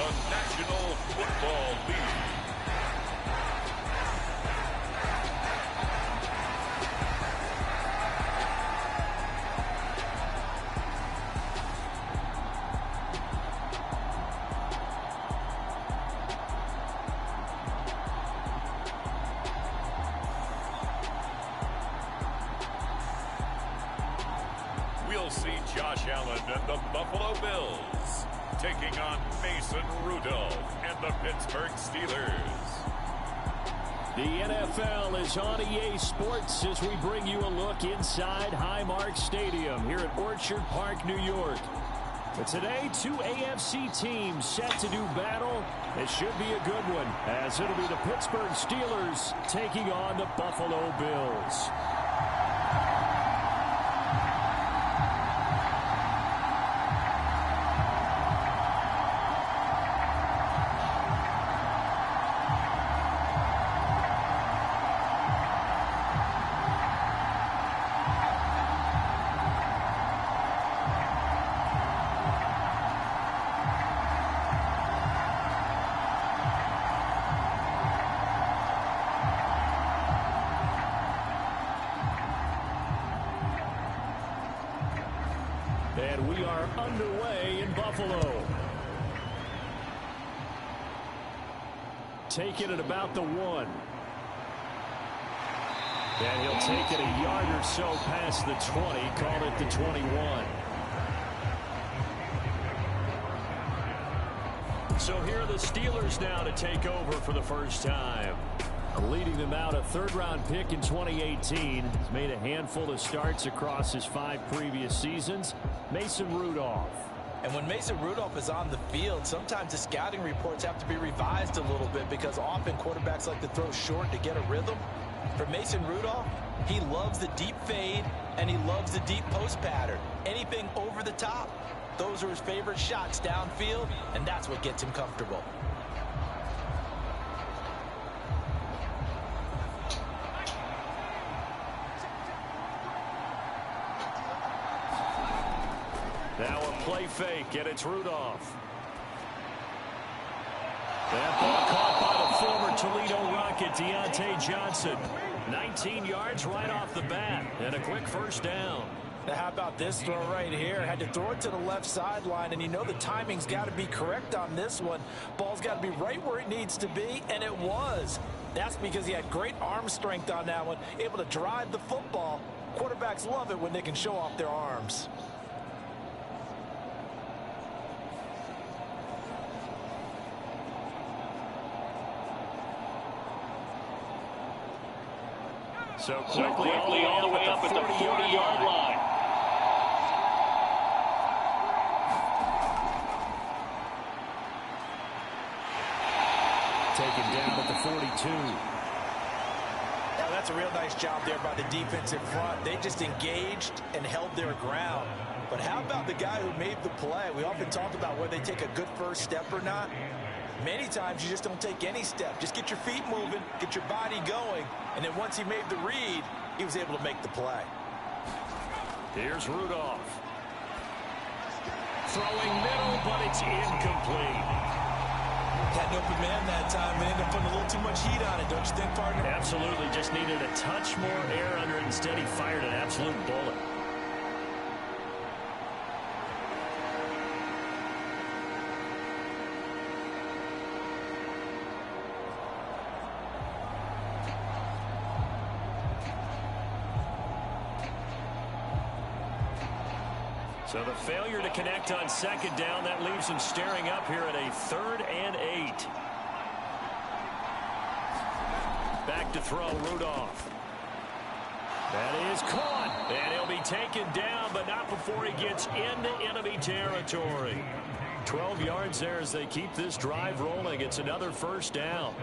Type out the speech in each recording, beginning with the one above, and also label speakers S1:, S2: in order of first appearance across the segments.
S1: the National Football League. We'll see Josh Allen and the Buffalo Bills taking on Mason Rudolph and the Pittsburgh Steelers.
S2: The NFL is on EA Sports as we bring you a look inside Highmark Stadium here at Orchard Park, New York. But today, two AFC teams set to do battle. It should be a good one, as it'll be the Pittsburgh Steelers taking on the Buffalo Bills. And we are underway in Buffalo. Take it at about the 1. And he'll take it a yard or so past the 20, call it the 21. So here are the Steelers now to take over for the first time. Leading them out, a third-round pick in 2018. He's made a handful of starts across his 5 previous seasons. Mason Rudolph.
S3: And when Mason Rudolph is on the field, sometimes the scouting reports have to be revised a little bit because often quarterbacks like to throw short to get a rhythm. For Mason Rudolph, he loves the deep fade and he loves the deep post pattern. Anything over the top, those are his favorite shots downfield, and that's what gets him comfortable.
S2: Now a play fake, and it's Rudolph. That ball caught by the former Toledo Rocket, Deontay Johnson. 19 yards right off the bat, and a quick first down.
S3: Now how about this throw right here? Had to throw it to the left sideline, and you know the timing's got to be correct on this one. Ball's got to be right where it needs to be, and it was. That's because he had great arm strength on that one, able to drive the football. Quarterbacks love it when they can show off their arms.
S2: So quickly all the way up at the 40-yard line. Taken down at the 42.
S3: Now that's a real nice job there by the defense in front. They just engaged and held their ground. But how about the guy who made the play? We often talk about whether they take a good first step or not. Many times you just don't take any step. Just get your feet moving, get your body going, and then once he made the read, he was able to make the play.
S2: Here's Rudolph. Throwing middle, but it's incomplete.
S3: Had an open man that time and ended up putting a little too much heat on it, don't you think, partner?
S2: Absolutely. Just needed a touch more air under it. Instead, he fired an absolute bullet. So the failure to connect on second down, that leaves him staring up here at a 3rd and 8. Back to throw, Rudolph. That is caught, and he'll be taken down, but not before he gets into enemy territory. 12 yards there as they keep this drive rolling. It's another first down.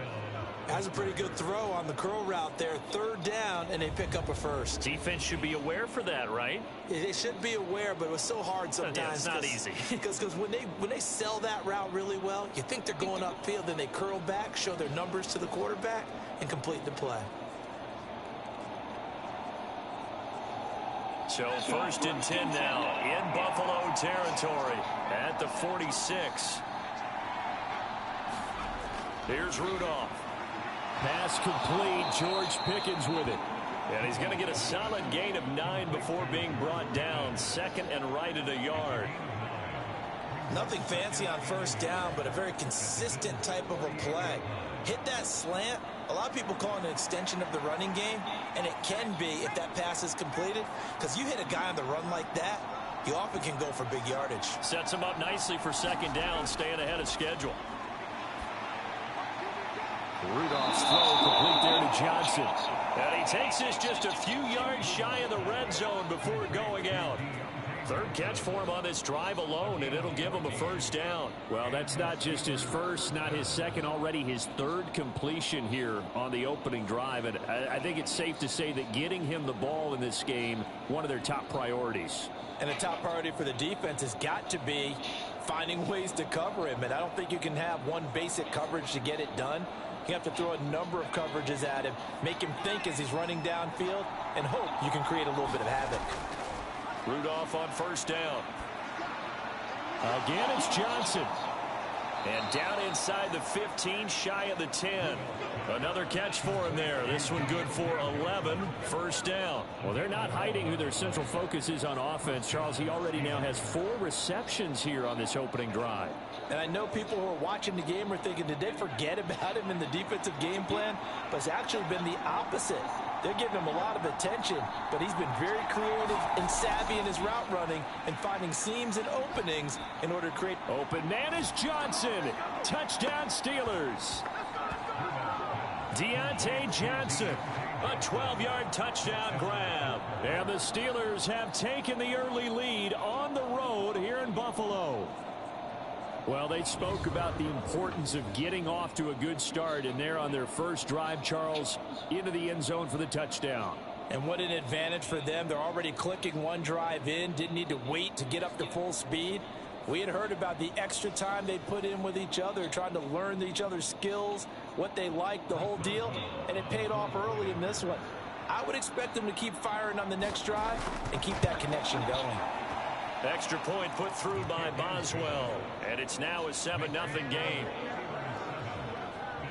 S3: Has a pretty good throw on the curl route there. 3rd down, and they pick up a first.
S2: Defense should be aware for that, right?
S3: They should be aware, but it was so hard sometimes.
S2: Yeah, it's not easy.
S3: Because when they sell that route really well, you think they're going upfield, then they curl back, show their numbers to the quarterback, and complete the play.
S2: So 1st and 10 now in Buffalo territory at the 46. Here's Rudolph. Pass complete. George Pickens with it. And he's going to get a solid gain of 9 before being brought down. Second and right at a yard.
S3: Nothing fancy on first down, but a very consistent type of a play. Hit that slant. A lot of people call it an extension of the running game, and it can be if that pass is completed, because you hit a guy on the run like that, you often can go for big yardage.
S2: Sets him up nicely for second down, staying ahead of schedule. Rudolph's throw complete there to Johnson. And he takes this just a few yards shy of the red zone before going out. Third catch for him on this drive alone, and it'll give him a first down. Well, that's not just his first, not his second, already his third completion here on the opening drive. And I think it's safe to say that getting him the ball in this game, one of their top priorities.
S3: And a top priority for the defense has got to be finding ways to cover him. And I don't think you can have one basic coverage to get it done. You have to throw a number of coverages at him, make him think as he's running downfield, and hope you can create a little bit of havoc.
S2: Rudolph on first down. Again, it's Johnson. And down inside the 15, shy of the 10. Another catch for him there. This one good for 11. First down. Well, they're not hiding who their central focus is on offense. Charles, he already now has 4 receptions here on this opening drive.
S3: And I know people who are watching the game are thinking, did they forget about him in the defensive game plan? But it's actually been the opposite. They're giving him a lot of attention, but he's been very creative and savvy in his route running and finding seams and openings in order to create.
S2: Open man is Johnson. Touchdown Steelers. Deontay Johnson. A 12-yard touchdown grab. And the Steelers have taken the early lead on the road here in Buffalo. Well, they spoke about the importance of getting off to a good start, and they're on their first drive, Charles, into the end zone for the touchdown.
S3: And what an advantage for them. They're already clicking one drive in, didn't need to wait to get up to full speed. We had heard about the extra time they put in with each other, trying to learn each other's skills, what they liked, the whole deal, and it paid off early in this one. I would expect them to keep firing on the next drive and keep that connection going.
S2: Extra point put through by Boswell, and it's now a 7-0 game.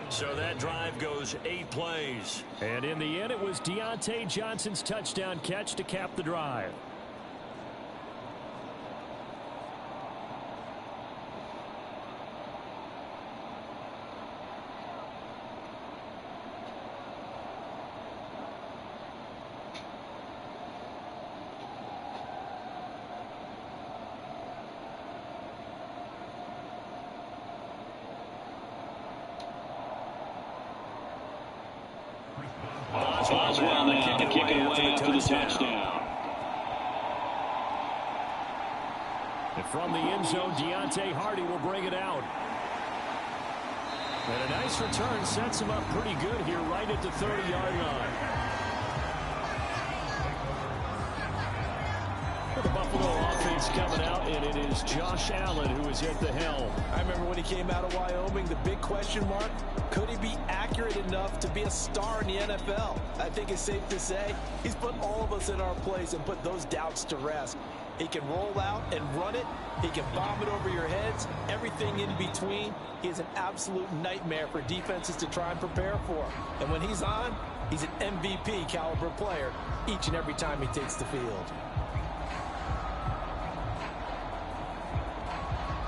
S2: So that drive goes 8 plays. And in the end, it was Deontay Johnson's touchdown catch to cap the drive.
S4: Boswell now to kick it away for the touchdown.
S2: And from the end zone, Deontay Hardy will bring it out. And a nice return sets him up pretty good here right at the 30-yard line. The Buffalo offense coming out, and it is Josh Allen who is at the helm.
S3: I remember when he came out of Wyoming, the big question mark, could he be accurate enough to be a star in the NFL? I think it's safe to say he's put all of us in our place and put those doubts to rest. He can roll out and run it. He can bomb it over your heads. Everything in between. He is an absolute nightmare for defenses to try and prepare for. And when he's on, he's an MVP caliber player each and every time he takes the field.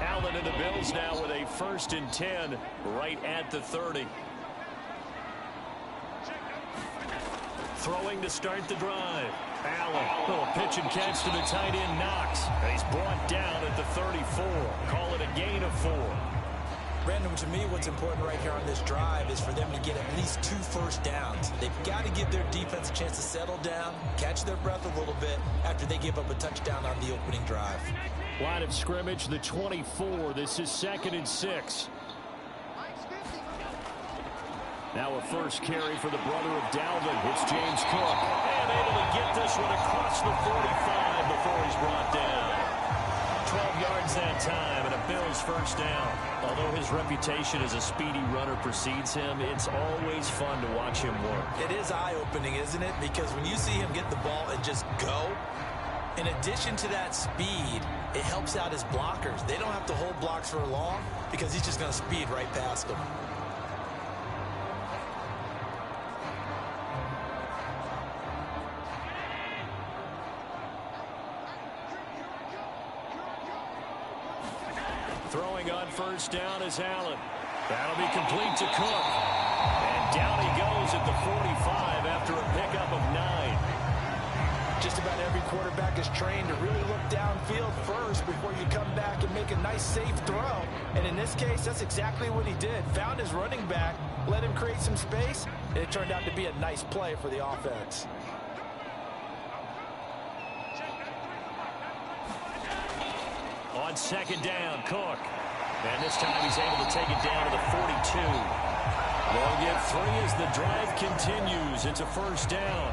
S2: Allen and the Bills now with a 1st and 10 right at the 30. Throwing to start the drive. Allen, little pitch and catch to the tight end Knox. And he's brought down at the 34. Call it a gain of 4.
S3: Brandon, to me, what's important right here on this drive is for them to get at least 2 first downs. They've got to give their defense a chance to settle down, catch their breath a little bit after they give up a touchdown on the opening drive.
S2: Line of scrimmage, the 24. This is 2nd and 6. Now a first carry for the brother of Dalvin. It's James Cook. And able to get this one across the 45 before he's brought down. 12 yards that time, and a Bills first down. Although his reputation as a speedy runner precedes him, it's always fun to watch him work.
S3: It is eye-opening, isn't it? Because when you see him get the ball and just go, in addition to that speed, it helps out his blockers. They don't have to hold blocks for long because he's just going to speed right past them.
S2: Throwing on first down is Allen. That'll be complete to Cook. And down he goes at the 45 after a pickup of 9.
S3: Just about every quarterback is trained to really look downfield first before you come back and make a nice, safe throw. And in this case, that's exactly what he did. Found his running back, let him create some space, and it turned out to be a nice play for the offense.
S2: On second down, Cook. And this time he's able to take it down to the 42. They'll get 3 as the drive continues. It's a first down.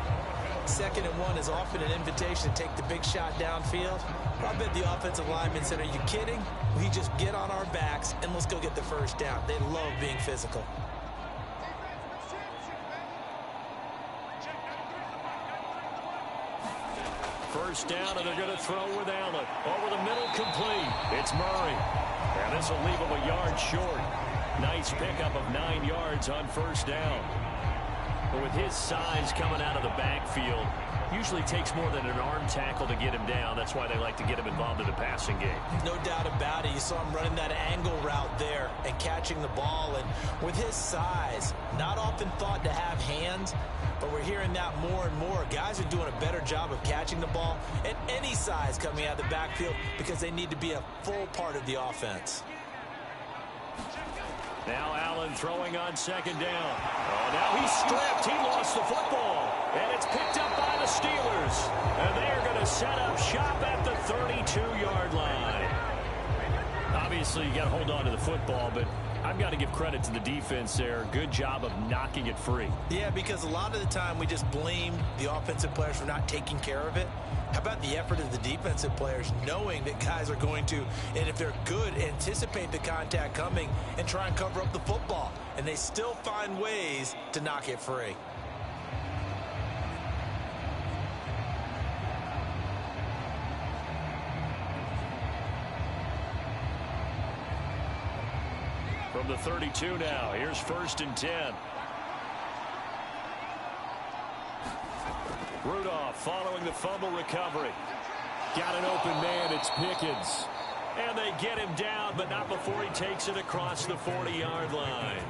S3: 2nd and 1 is often an invitation to take the big shot downfield. I bet the offensive lineman said, are you kidding? We just get on our backs and let's go get the first down. They love being physical.
S2: First down, and they're going to throw with Allen. Over the middle, complete. It's Murray. And this will leave him a yard short. Nice pickup of 9 yards on first down. But with his size coming out of the backfield, usually takes more than an arm tackle to get him down. That's why they like to get him involved in the passing game.
S3: No doubt about it. You saw him running that angle route there and catching the ball. And with his size, not often thought to have hands, but we're hearing that more and more. Guys are doing a better job of catching the ball at any size coming out of the backfield because they need to be a full part of the offense.
S2: Now Allen throwing on second down. Oh, now he's stripped. He lost the football. And it's picked up by the Steelers. And they are going to set up shop at the 32-yard line. Obviously, you got to hold on to the football, but I've got to give credit to the defense there. Good job of knocking it free.
S3: Yeah, because a lot of the time we just blame the offensive players for not taking care of it. How about the effort of the defensive players knowing that guys are going to, and if they're good, anticipate the contact coming and try and cover up the football. And they still find ways to knock it free.
S2: From the 32 now, here's 1st and 10. Rudolph following the fumble recovery. Got an open man, it's Pickens. And they get him down, but not before he takes it across the 40-yard line.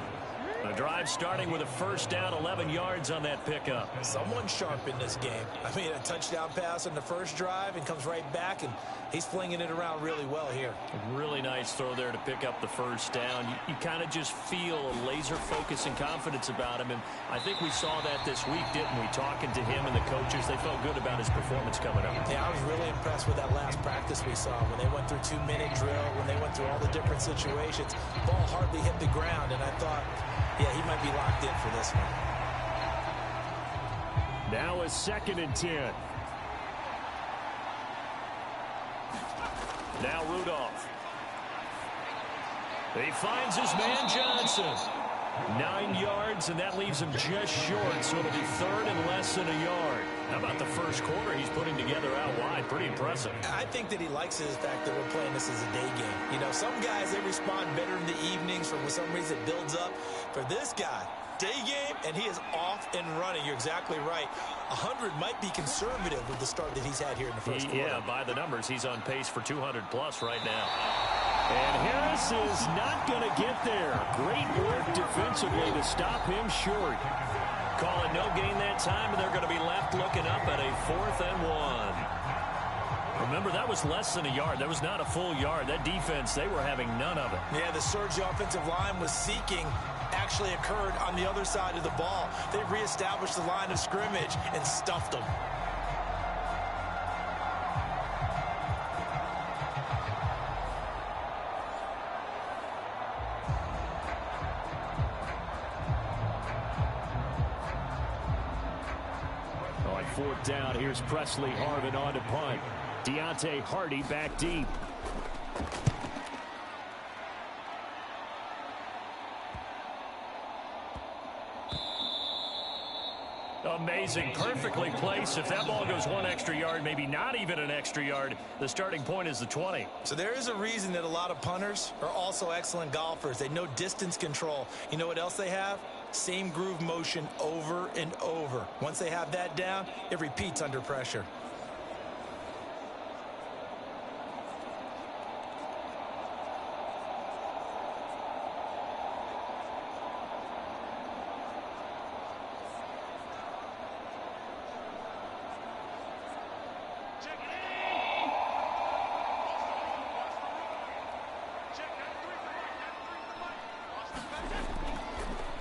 S2: The drive starting with a first down, 11 yards on that pickup.
S3: Someone's sharp in this game. I mean, a touchdown pass on the first drive and comes right back, and he's flinging it around really well here.
S2: A really nice throw there to pick up the first down. You kind of just feel a laser focus and confidence about him, and I think we saw that this week, didn't we? Talking to him and the coaches, they felt good about his performance coming up.
S3: Yeah, I was really impressed with that last practice we saw when they went through 2-minute drill, when they went through all the different situations. Ball hardly hit the ground, and I thought, yeah, he might be locked in for this one.
S2: Now a 2nd and 10. Now Rudolph. He finds his man Johnson. 9 yards, and that leaves him just short, so it'll be 3rd and less than a yard. How about the first quarter he's putting together out wide? Pretty impressive.
S3: I think that he likes the fact that we're playing this as a day game. You know, some guys, they respond better in the evenings for some reason it builds up. For this guy, day game, and he is off and running. You're exactly right. 100 might be conservative with the start that he's had here in the first quarter.
S2: Yeah, by the numbers, he's on pace for 200-plus right now. And Harris is not going to get there. Great work defensively to stop him short. Call it no gain that time, and they're going to be left looking up at a 4th and 1. Remember, that was less than a yard. That was not a full yard. That defense, they were having none of it.
S3: Yeah, the surge the offensive line was seeking actually occurred on the other side of the ball. They reestablished the line of scrimmage and stuffed them.
S2: On 4th down, here's Presley Harvin on to punt. Deontay Hardy back deep. Amazing, perfectly placed. If that ball goes 1 extra yard, maybe not even an extra yard, the starting point is the 20.
S3: So there is a reason that a lot of punters are also excellent golfers. They know distance control. You know what else they have? Same groove motion over and over. Once they have that down, it repeats under pressure.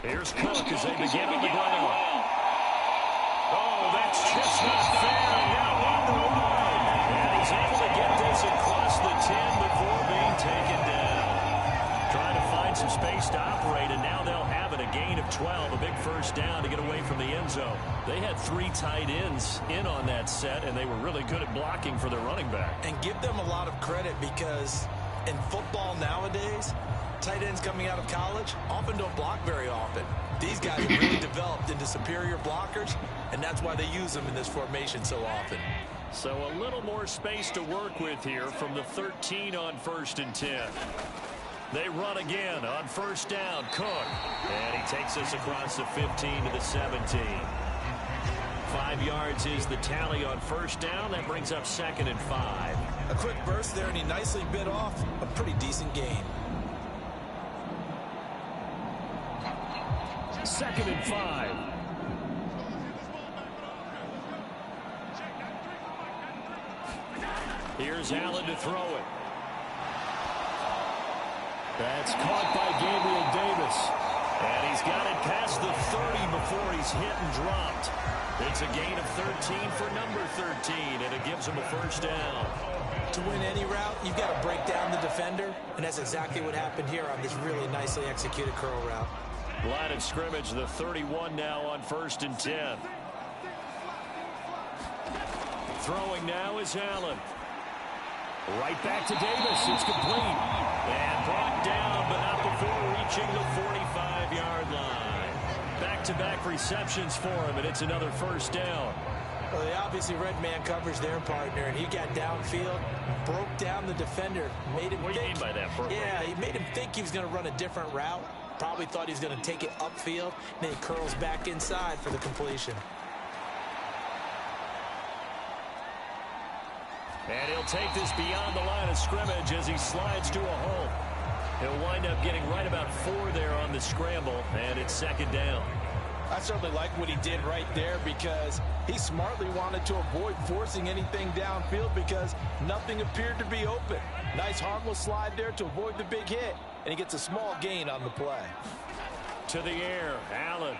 S2: Here's Cook as they begin on the ground. Oh, that's just not fair. And now on the run. And he's able to get this across the 10 before being taken down. Trying to find some space to operate, and now they'll have it. A gain of 12, a big first down to get away from the end zone. They had 3 tight ends in on that set, and they were really good at blocking for their running back.
S3: And give them a lot of credit because in football nowadays, tight ends coming out of college often don't block very often. These guys have really developed into superior blockers, and that's why they use them in this formation so often.
S2: So a little more space to work with here from the 13 on 1st and 10. They run again on first down. Cook. And he takes us across the 15 to the 17. 5 yards is the tally on first down. That brings up 2nd and 5.
S3: A quick burst there, and he nicely bit off a pretty decent gain.
S2: 2nd and 5. Here's Allen to throw it. That's caught by Gabriel Davis. And he's got it past the 30 before he's hit and dropped. It's a gain of 13 for number 13, and it gives him a first down.
S3: To win any route, you've got to break down the defender, and that's exactly what happened here on this really nicely executed curl route.
S2: Line of scrimmage, the 31 now on 1st and 10. Throwing now is Allen. Right back to Davis. It's complete. And brought down, but not before reaching the 45-yard line. Back-to-back receptions for him, and it's another first down.
S3: Well, they obviously read man coverage their partner, and he got downfield, broke down the defender, made him
S2: What do you mean by that?
S3: Yeah, he made him think he was going to run a different route. Probably thought he was going to take it upfield, and then he curls back inside for the completion.
S2: And he'll take this beyond the line of scrimmage as he slides to a hole. He'll wind up getting right about 4 there on the scramble, and it's 2nd down.
S3: I certainly like what he did right there because he smartly wanted to avoid forcing anything downfield because nothing appeared to be open. Nice harmless slide there to avoid the big hit, and he gets a small gain on the play.
S2: To the air, Allen.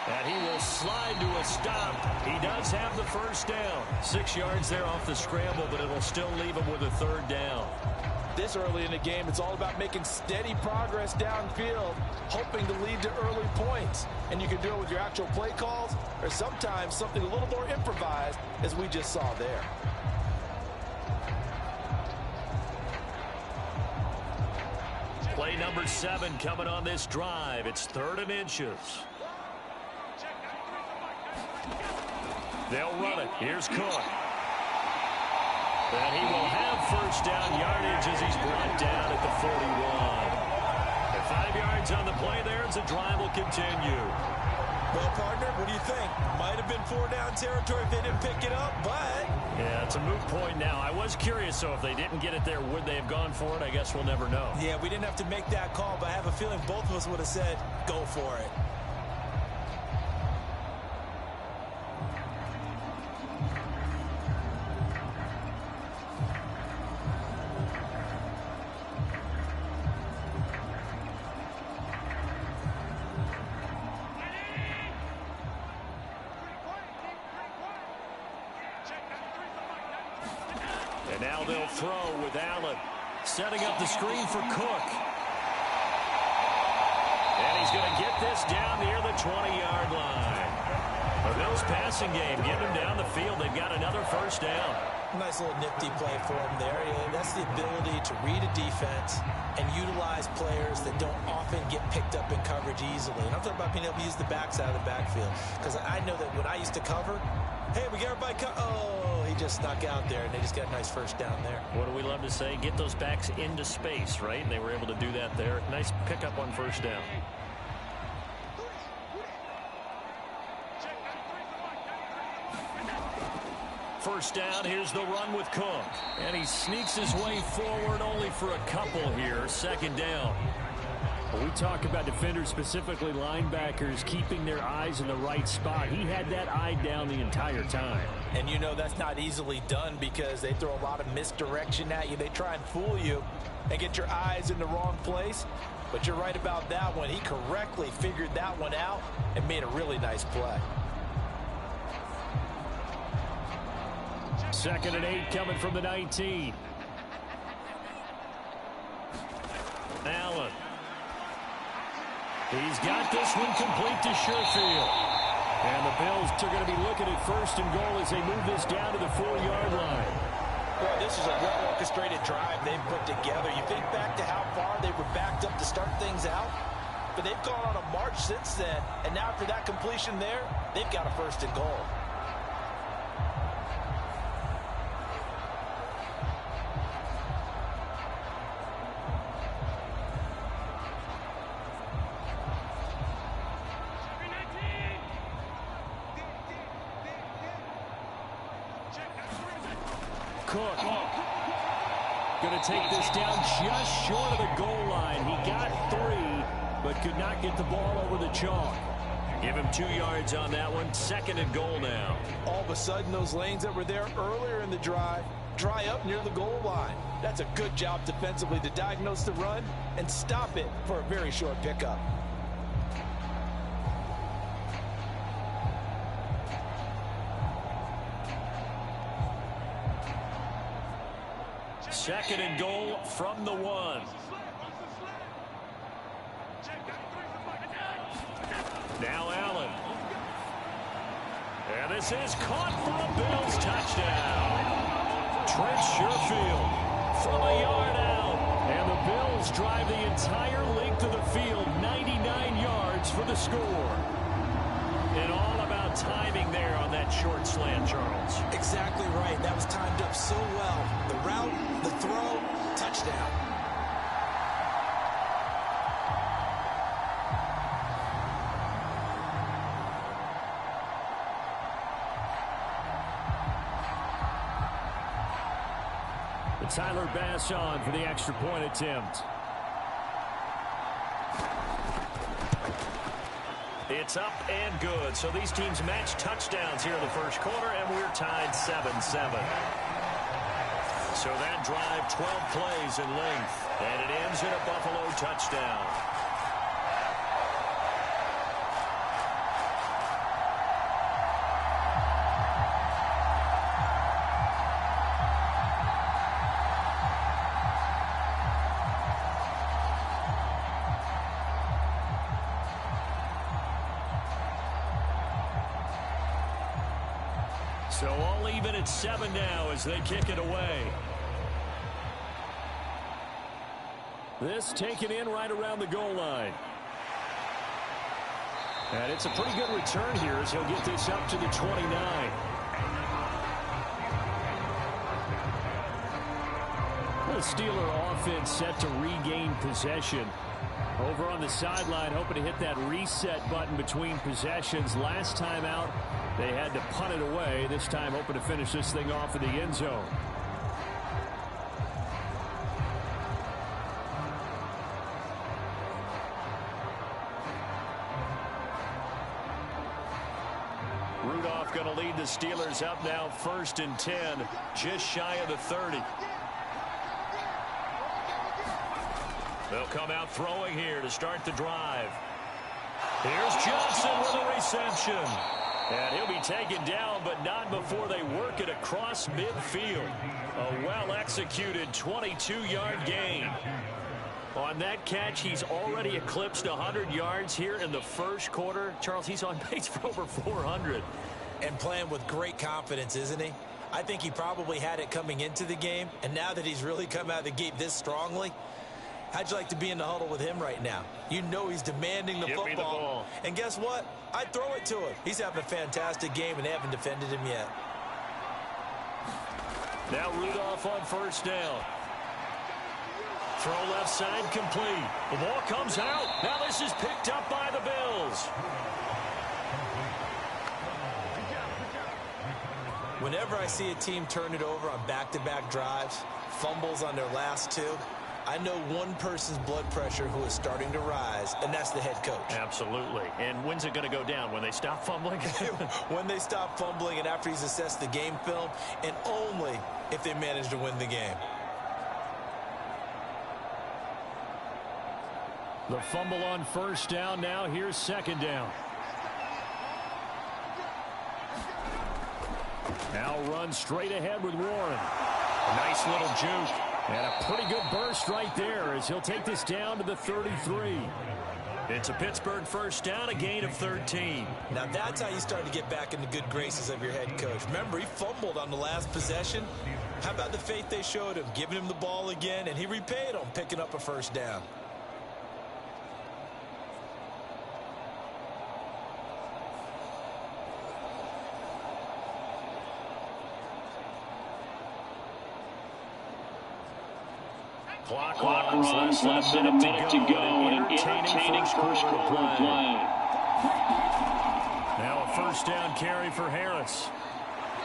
S2: And he will slide to a stop. He does have the first down. 6 yards there off the scramble, but it'll still leave him with a 3rd down.
S3: This early in the game, it's all about making steady progress downfield, hoping to lead to early points. And you can do it with your actual play calls or sometimes something a little more improvised, as we just saw there.
S2: Play number 7 coming on this drive. It's 3rd and inches. They'll run it. Here's Cook. And he will have first down yardage as he's brought down at the 41. And 5 yards on the play there as the drive will continue.
S3: Well, partner, what do you think? Might have been 4-down territory if they didn't pick it up, but...
S2: Yeah, it's a moot point now. I was curious, so if they didn't get it there, would they have gone for it? I guess we'll never know.
S3: Yeah, we didn't have to make that call, but I have a feeling both of us would have said, go for it.
S2: And now they'll throw with Allen. Setting up the screen for Cook. And he's going to get this down near the 20-yard line. The Bills passing game, get him down the field. They've got another first down.
S3: Nice little nifty play for him there. Yeah, that's the ability to read a defense and utilize players that don't often get picked up in coverage easily. And I'm talking about being able to use the backside of the backfield. Because I know that when I used to cover, hey, we got everybody oh, he just snuck out there, and they just got a nice first down there.
S2: What do we love to say? Get those backs into space, right? And they were able to do that there. Nice pickup on first down. First down, here's the run with Cook. And he sneaks his way forward only for a couple here. 2nd down. When we talk about defenders, specifically linebackers, keeping their eyes in the right spot, he had that eye down the entire time.
S3: And you know that's not easily done because they throw a lot of misdirection at you. They try and fool you and get your eyes in the wrong place. But you're right about that one. He correctly figured that one out and made a really nice play.
S2: 2nd and 8 coming from the 19. Allen. He's got this one complete to Sherfield. And the Bills are going to be looking at 1st and goal as they move this down to the 4-yard line.
S3: Boy, this is a well-orchestrated drive they've put together. You think back to how far they were backed up to start things out, but they've gone on a march since then, and now after that completion there, they've got a 1st and goal.
S2: Cook going to take this down just short of the goal line. He got 3, but could not get the ball over the chalk. Give him 2 yards on that one. 2nd and goal now.
S3: All of a sudden, those lanes that were there earlier in the drive dry up near the goal line. That's a good job defensively to diagnose the run and stop it for a very short pickup.
S2: Second and goal from the 1. Now Allen. And this is caught for a Bills touchdown. Trent Sherfield from a yard out. And the Bills drive the entire length of the field, 99 yards for the score. And all about timing there on that short slant, Charles.
S3: Exactly right. That was timed up so well. The route, the throw, touchdown.
S2: Tyler Bass on for the extra point attempt. It's up and good. So these teams match touchdowns here in the first quarter, and we're tied 7-7. So that drive, 12 plays in length, and it ends in a Buffalo touchdown. So all even at 7 now as they kick it away. This taken in right around the goal line. And it's a pretty good return here as he'll get this up to the 29. The Steeler offense set to regain possession. Over on the sideline, hoping to hit that reset button between possessions. Last time out, they had to punt it away. This time, hoping to finish this thing off in the end zone. Rudolph going to lead the Steelers up now, 1st and 10, just shy of the 30. They'll come out throwing here to start the drive. Here's Johnson with a reception. And he'll be taken down, but not before they work it across midfield. A well-executed 22-yard gain. On that catch, he's already eclipsed 100 yards here in the first quarter. Charles, he's on pace for over 400.
S3: And playing with great confidence, isn't he? I think he probably had it coming into the game, and now that he's really come out of the gate this strongly, how'd you like to be in the huddle with him right now? You know he's demanding the football.
S2: Me the ball.
S3: And guess what? I'd throw it to him. He's having a fantastic game, and they haven't defended him yet.
S2: Now Rudolph on 1st down. Throw left side complete. The ball comes out. Now this is picked up by the Bills.
S3: Whenever I see a team turn it over on back-to-back drives, fumbles on their last 2, I know one person's blood pressure who is starting to rise, and that's the head coach.
S2: Absolutely. And when's it going to go down? When they stop fumbling?
S3: When they stop fumbling and after he's assessed the game film, and only if they manage to win the game.
S2: The fumble on first down. Now here's second down. Now run straight ahead with Warren. A nice little juke. And a pretty good burst right there as he'll take this down to the 33. It's a Pittsburgh first down, a gain of 13.
S3: Now that's how you start to get back in the good graces of your head coach. Remember, he fumbled on the last possession. How about the faith they showed him, giving him the ball again, and he repaid them, picking up a first down.
S2: Clock
S4: runs, less than a minute to go, and an entertaining first quarter play.
S2: Now a first down carry for Harris.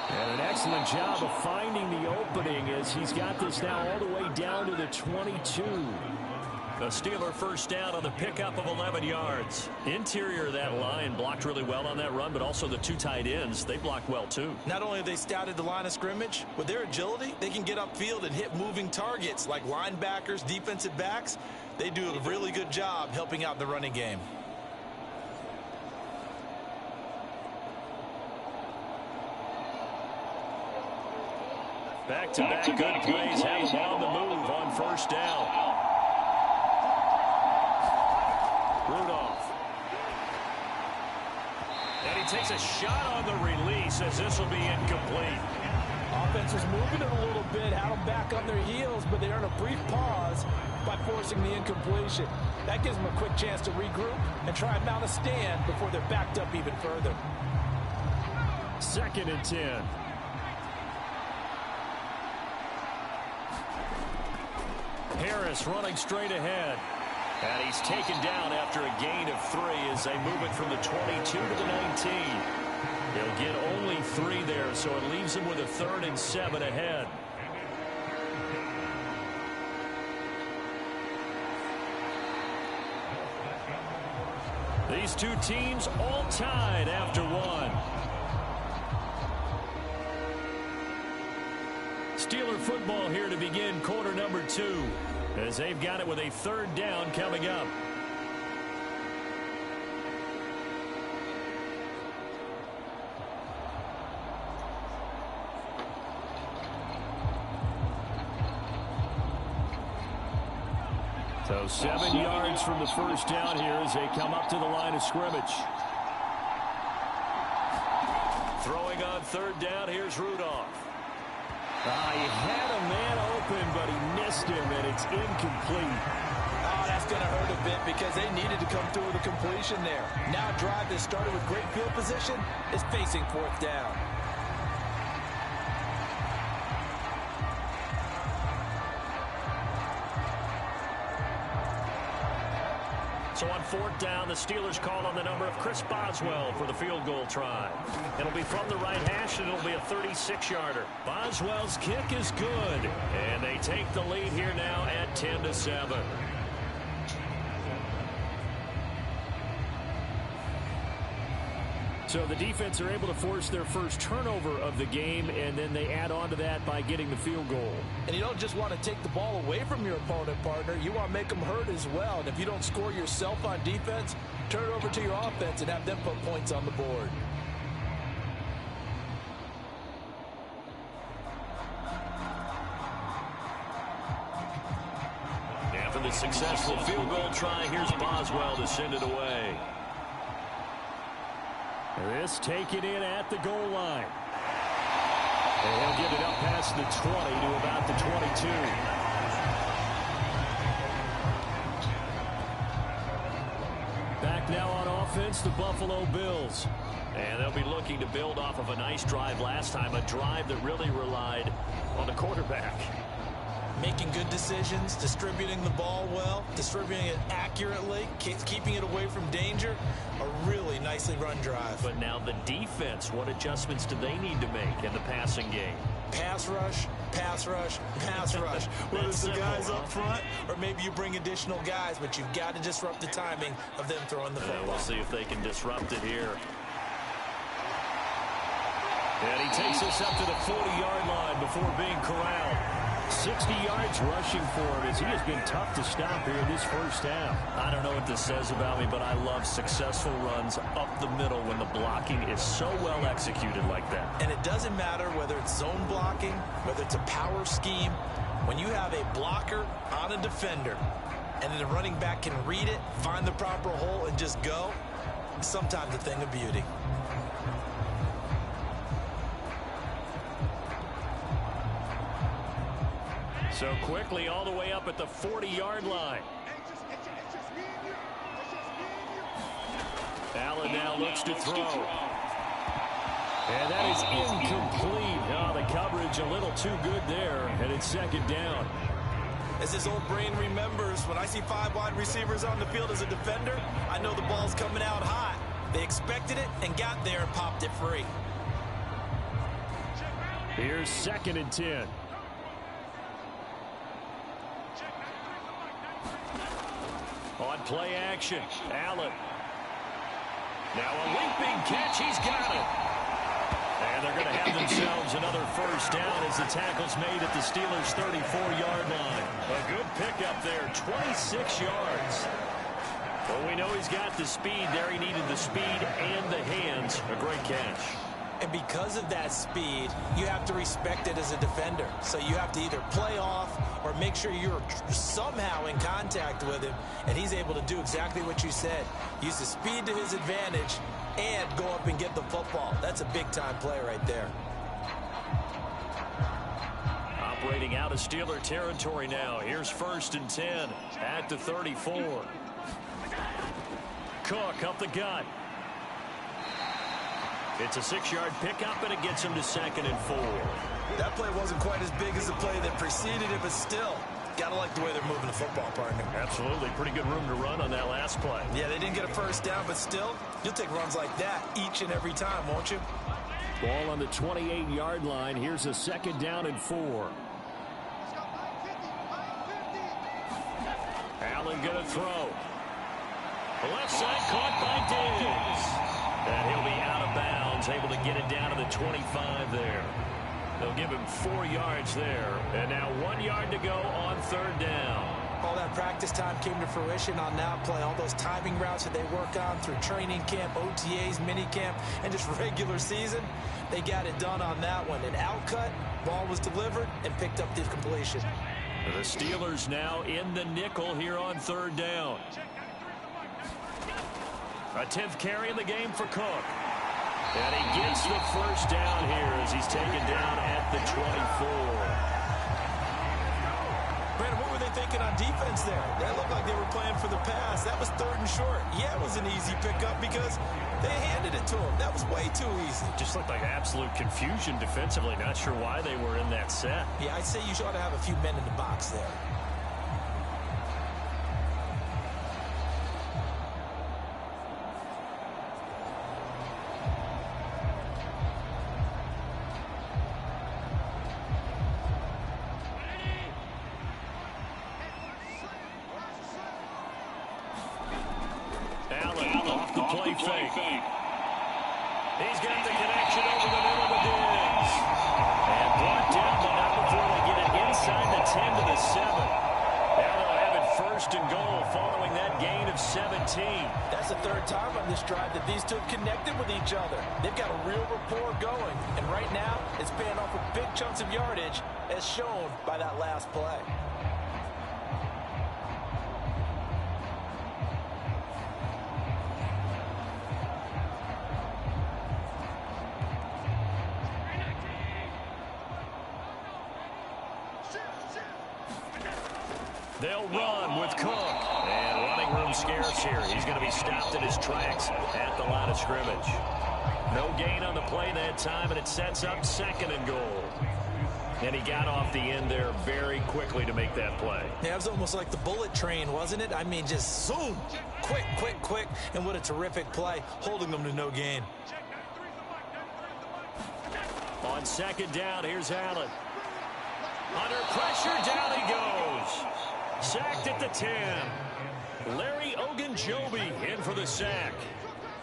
S2: And an excellent job of finding the opening as he's got this now all the way down to the 22. The Steeler first down on the pickup of 11 yards. Interior of that line blocked really well on that run, but also the two tight ends, they blocked well too.
S3: Not only have they scouted the line of scrimmage, with their agility, they can get upfield and hit moving targets like linebackers, defensive backs. They do a really good job helping out in the running game.
S2: Back-to-back good plays have him on the move on first down. Rudolph. And he takes a shot on the release as this will be incomplete.
S3: Offense was moving it a little bit, had them back on their heels, but they earned a brief pause by forcing the incompletion. That gives them a quick chance to regroup and try and mount a stand before they're backed up even further.
S2: 2nd and 10. Harris running straight ahead. And he's taken down after a gain of 3 as they move it from the 22 to the 19. He'll get only 3 there, so it leaves him with a 3rd and 7 ahead. These two teams all tied after 1. Steeler football here to begin quarter number 2. As they've got it with a 3rd down coming up. So 7 yards from the first down here as they come up to the line of scrimmage. Throwing on 3rd down, here's Rudolph. He had a man open, but he missed him, and it's incomplete.
S3: Oh, that's going to hurt a bit because they needed to come through with a completion there. Now a drive that started with great field position is facing 4th down.
S2: So on 4th down, the Steelers call on the number of Chris Boswell for the field goal try. It'll be from the right hash, and it'll be a 36-yarder. Boswell's kick is good, and they take the lead here now at 10-7. So the defense are able to force their first turnover of the game, and then they add on to that by getting the field goal.
S3: And you don't just want to take the ball away from your opponent, partner. You want to make them hurt as well. And if you don't score yourself on defense, turn it over to your offense and have them put points on the board.
S2: After the successful field goal try, here's Boswell to send it away. This taken in at the goal line. And he'll get it up past the 20 to about the 22. Back now on offense, the Buffalo Bills. And they'll be looking to build off of a nice drive last time, a drive that really relied on the quarterback.
S3: Making good decisions, distributing the ball well, distributing it accurately, keeping it away from danger. A really nicely run drive.
S2: But now the defense, what adjustments do they need to make in the passing game?
S3: Pass rush, pass rush, pass rush. Whether it's the guys up front or maybe you bring additional guys, but you've got to disrupt the timing of them throwing the football.
S2: We'll see if they can disrupt it here. And he takes us up to the 40-yard line before being corralled. 60 yards rushing for him as he has been tough to stop here in this first half.
S5: I don't know what this says about me, but I love successful runs up the middle when the blocking is so well executed like that.
S3: And it doesn't matter whether it's zone blocking, whether it's a power scheme. When you have a blocker on a defender and the running back can read it, find the proper hole, and just go, it's sometimes a thing of beauty.
S2: So quickly all the way up at the 40-yard line. Allen now looks to throw. And that is incomplete. Oh, the coverage a little too good there, and it's second down.
S3: As his old brain remembers, when I see 5 wide receivers on the field as a defender, I know the ball's coming out hot. They expected it and got there and popped it free.
S2: Here's 2nd and 10. On play action, Allen. Now a leaping catch, he's got it. And they're going to have themselves another first down as the tackle's made at the Steelers' 34-yard line. A good pickup there, 26 yards. Well, we know he's got the speed there. He needed the speed and the hands. A great catch.
S3: And because of that speed, you have to respect it as a defender. So you have to either play off or make sure you're somehow in contact with him, and he's able to do exactly what you said. Use the speed to his advantage and go up and get the football. That's a big-time play right there.
S2: Operating out of Steeler territory now. Here's 1st and 10 at the 34. Cook up the gut. It's a 6-yard pickup, and it gets him to 2nd and 4.
S3: That play wasn't quite as big as the play that preceded it, but still, gotta like the way they're moving the football, partner.
S2: Absolutely. Pretty good room to run on that last play.
S3: Yeah, they didn't get a first down, but still, you'll take runs like that each and every time, won't you?
S2: Ball on the 28-yard line. Here's a 2nd down and 4. Allen going to throw. The left side caught by Diggs. And he'll be out of bounds, able to get it down to the 25 there. They'll give him 4 yards there. And now 1 yard to go on 3rd down.
S3: All that practice time came to fruition on that play. All those timing routes that they work on through training camp, OTAs, minicamp, and just regular season, they got it done on that one. An outcut, ball was delivered, and picked up the completion.
S2: The Steelers now in the nickel here on 3rd down. A 10th carry in the game for Cook. And he gets the first down here as he's taken down at the 24.
S3: Brandon, what were they thinking on defense there? That looked like they were playing for the pass. That was 3rd and short. Yeah, it was an easy pickup because they handed it to him. That was way too easy.
S2: Just looked like absolute confusion defensively. Not sure why they were in that set.
S3: Yeah, I'd say you ought to have a few men in the box there.
S2: He's got the connection over the middle to Diggs. And brought down, but not before they get it inside the 10 to the 7. Now they'll have it 1st and goal following that gain of 17.
S3: That's the 3rd time on this drive that these two have connected with each other. They've got a real rapport going. And right now, it's paying off with big chunks of yardage, as shown by that last play.
S2: They'll run with Cook. And running room scarce here. He's going to be stopped in his tracks at the line of scrimmage. No gain on the play that time, and it sets up 2nd and goal. And he got off the end there very quickly to make that play.
S3: Yeah, it was almost like the bullet train, wasn't it? I mean, just zoom. Quick, quick, quick. And what a terrific play, holding them to no gain.
S2: On 2nd down, here's Allen. Under pressure, down he goes. Sacked at the 10. Larry Ogunjobi in for the sack.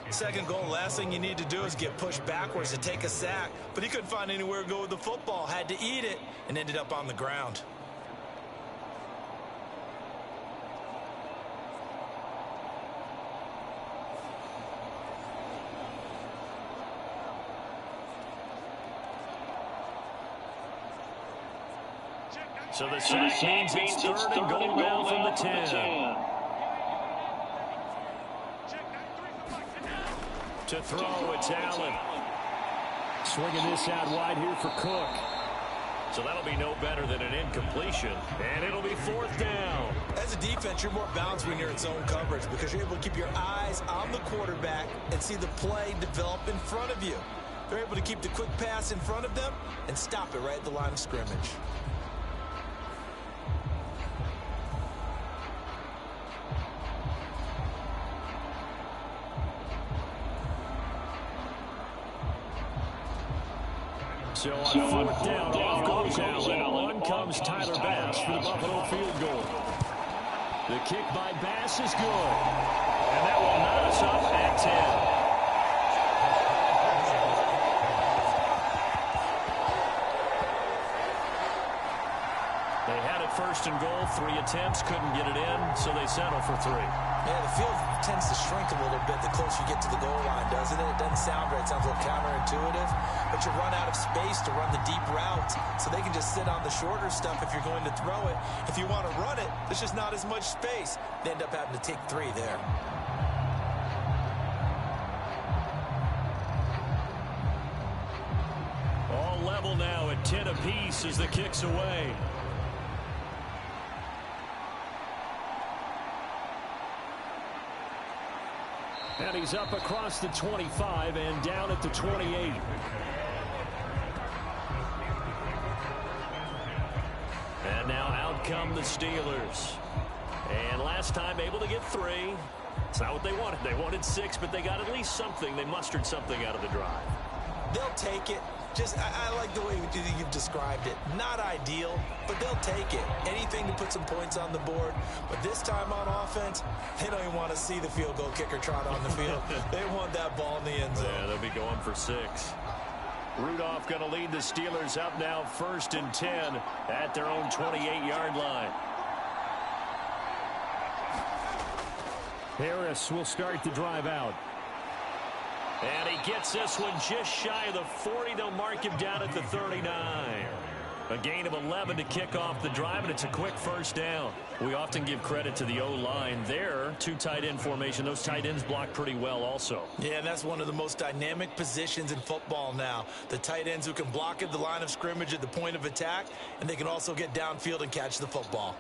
S3: 2nd goal, last thing you need to do is get pushed backwards to take a sack. But he couldn't find anywhere to go with the football. Had to eat it and ended up on the ground.
S2: So the sack means it's third and goal now from the 10. To throw, it's Allen. Swinging this out wide here for Cook. So that'll be no better than an incompletion. And it'll be fourth down.
S3: As a defense, you're more balanced when you're in zone coverage because you're able to keep your eyes on the quarterback and see the play develop in front of you. They're able to keep the quick pass in front of them and stop it right at the line of scrimmage.
S2: So on fourth down, off goes Allen. On comes Tyler Bass for the Buffalo field goal. The kick by Bass is good. And that will knot us up at 10. They had it first and goal, 3 attempts, couldn't get it in, so they settle for 3.
S3: Yeah, the field tends to shrink a little bit the closer you get to the goal line, doesn't it? It doesn't sound right. It sounds a little counterintuitive. But you run out of space to run the deep routes, so they can just sit on the shorter stuff if you're going to throw it. If you want to run it, there's just not as much space. They end up having to take 3 there.
S2: All level now at 10 apiece as the kick's away. And he's up across the 25 and down at the 28. And now out come the Steelers. And last time able to get 3. It's not what they wanted. They wanted 6, but they got at least something. They mustered something out of the drive.
S3: They'll take it. I like the way you've described it. Not ideal, but they'll take it. Anything to put some points on the board. But this time on offense, they don't even want to see the field goal kicker trot on the field. They want that ball in the end zone.
S2: Yeah, they'll be going for 6. Rudolph going to lead the Steelers up now 1st and 10 at their own 28-yard line. Harris will start the drive out. And he gets this one just shy of the 40. They'll mark him down at the 39. A gain of 11 to kick off the drive, and it's a quick first down. We often give credit to the O-line there. 2 tight end formation. Those tight ends block pretty well also.
S3: Yeah, and that's one of the most dynamic positions in football now. The tight ends who can block at the line of scrimmage at the point of attack, and they can also get downfield and catch the football.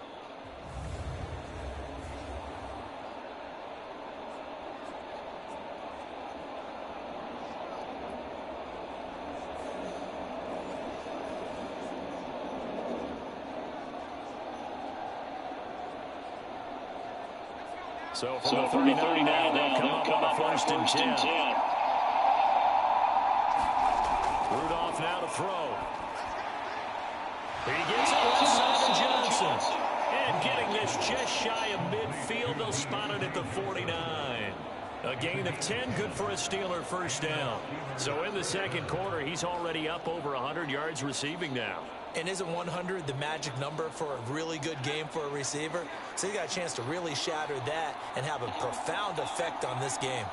S2: So from the 39 now, they'll come up on 1st and 10. Rudolph now to throw. He gets it inside to Johnson. And getting this just shy of midfield, they'll spot it at the 49. A gain of 10, good for a Steeler first down. So in the second quarter, he's already up over 100 yards receiving now.
S3: And isn't 100 the magic number for a really good game for a receiver? So you got a chance to really shatter that and have a profound effect on this game.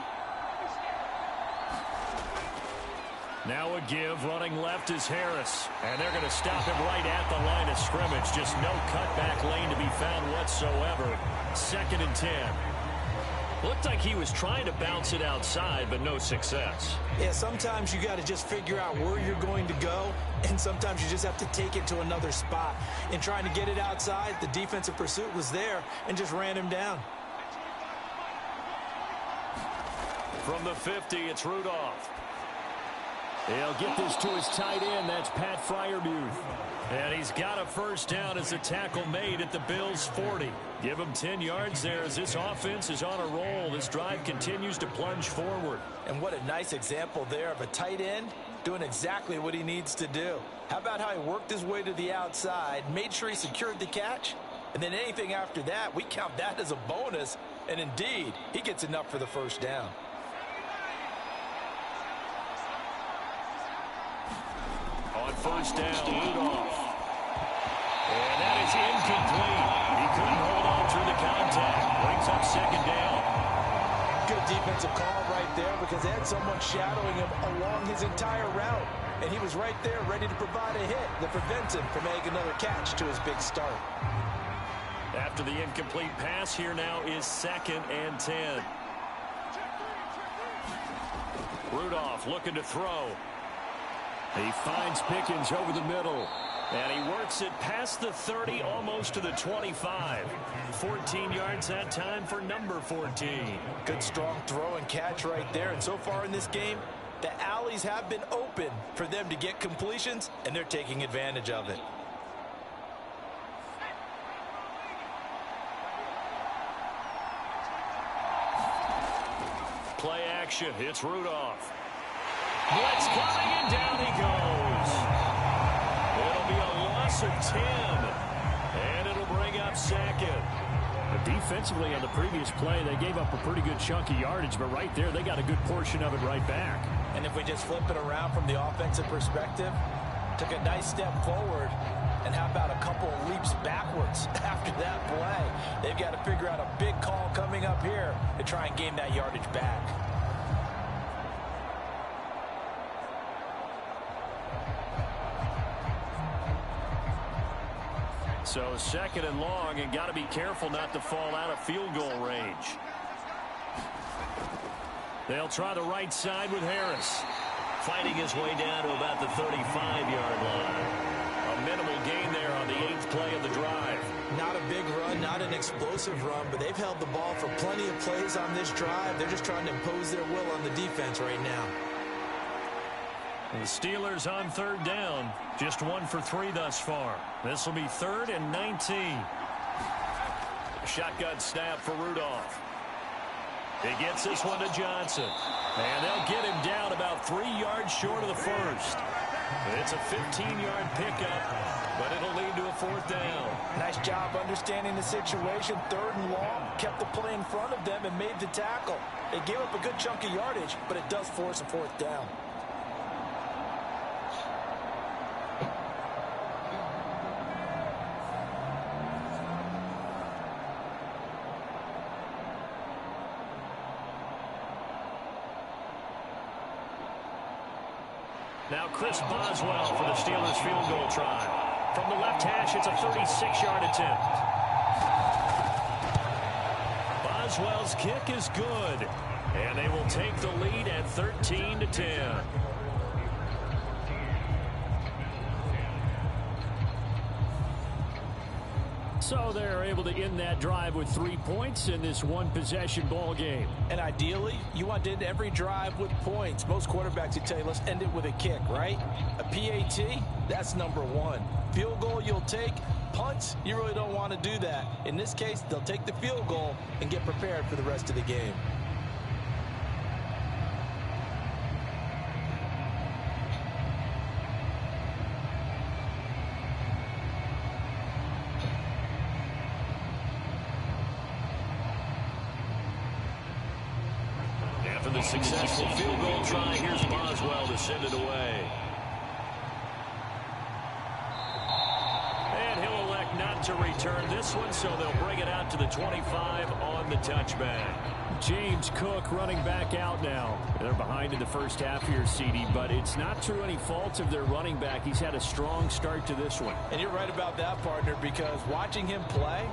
S2: Now a give, running left is Harris. And they're going to stop him right at the line of scrimmage. Just no cutback lane to be found whatsoever. 2nd and 10. Looked like he was trying to bounce it outside, but no success.
S3: Yeah, sometimes you got to just figure out where you're going to go, and sometimes you just have to take it to another spot. In trying to get it outside, the defensive pursuit was there and just ran him down.
S2: From the 50, it's Rudolph. He'll get this to his tight end. That's Pat Freiermuth. And he's got a first down as a tackle made at the Bills' 40. Give him 10 yards there as this offense is on a roll. This drive continues to plunge forward.
S3: And what a nice example there of a tight end doing exactly what he needs to do. How about how he worked his way to the outside, made sure he secured the catch, and then anything after that, we count that as a bonus. And indeed, he gets enough for the first down.
S2: On first down, Rudolph. And that is incomplete. He couldn't hold on through the contact. Brings up 2nd down.
S3: Good defensive call right there because they had someone shadowing him along his entire route. and he was right there ready to provide a hit that prevents him from making another catch to his big start.
S2: After the incomplete pass, here now is 2nd and 10. Rudolph looking to throw. He finds Pickens over the middle. And he works it past the 30, almost to the 25. 14 yards that time for number 14.
S3: Good strong throw and catch right there. And so far in this game, the alleys have been open for them to get completions, and they're taking advantage of it.
S2: Play action. It's Rudolph. Blitz coming, and down he goes. It'll be a loss of 10. And it'll bring up 2nd. But defensively on the previous play, they gave up a pretty good chunk of yardage. But right there, they got a good portion of it right back.
S3: And if we just flip it around from the offensive perspective, took a nice step forward. And how about a couple of leaps backwards after that play? They've got to figure out a big call coming up here to try and gain that yardage back.
S2: So 2nd and long, and got to be careful not to fall out of field goal range. They'll try the right side with Harris.
S5: Fighting his way down to about the 35-yard line.
S2: A minimal gain there on the 8th play of the drive.
S3: Not a big run, not an explosive run, but they've held the ball for plenty of plays on this drive. They're just trying to impose their will on the defense right now.
S2: And the Steelers on 3rd down. Just 1 for 3 thus far. This will be 3rd and 19. Shotgun snap for Rudolph. He gets this one to Johnson. And they'll get him down about 3 yards short of the first. It's a 15-yard pickup, but it'll lead to a 4th down.
S3: Nice job understanding the situation. 3rd and long, kept the play in front of them and made the tackle. They gave up a good chunk of yardage, but it does force a 4th down.
S2: Now Chris Boswell for the Steelers field goal try. From the left hash, it's a 36-yard attempt. Boswell's kick is good. And they will take the lead at 13-10. So they're able to end that drive with 3 points in this one-possession ball game.
S3: And ideally, you want to end every drive with points. Most quarterbacks would tell you, let's end it with a kick, right? A PAT, that's number 1. Field goal you'll take. Punts, you really don't want to do that. In this case, they'll take the field goal and get prepared for the rest of the game.
S2: The successful field goal try. Here's Boswell to send it away. And he'll elect not to return this one, so they'll bring it out to the 25 on the touchback. James Cook running back out now. They're behind in the first half here, CD, but it's not through any fault of their running back. He's had a strong start to this one.
S3: And you're right about that, partner, because watching him play,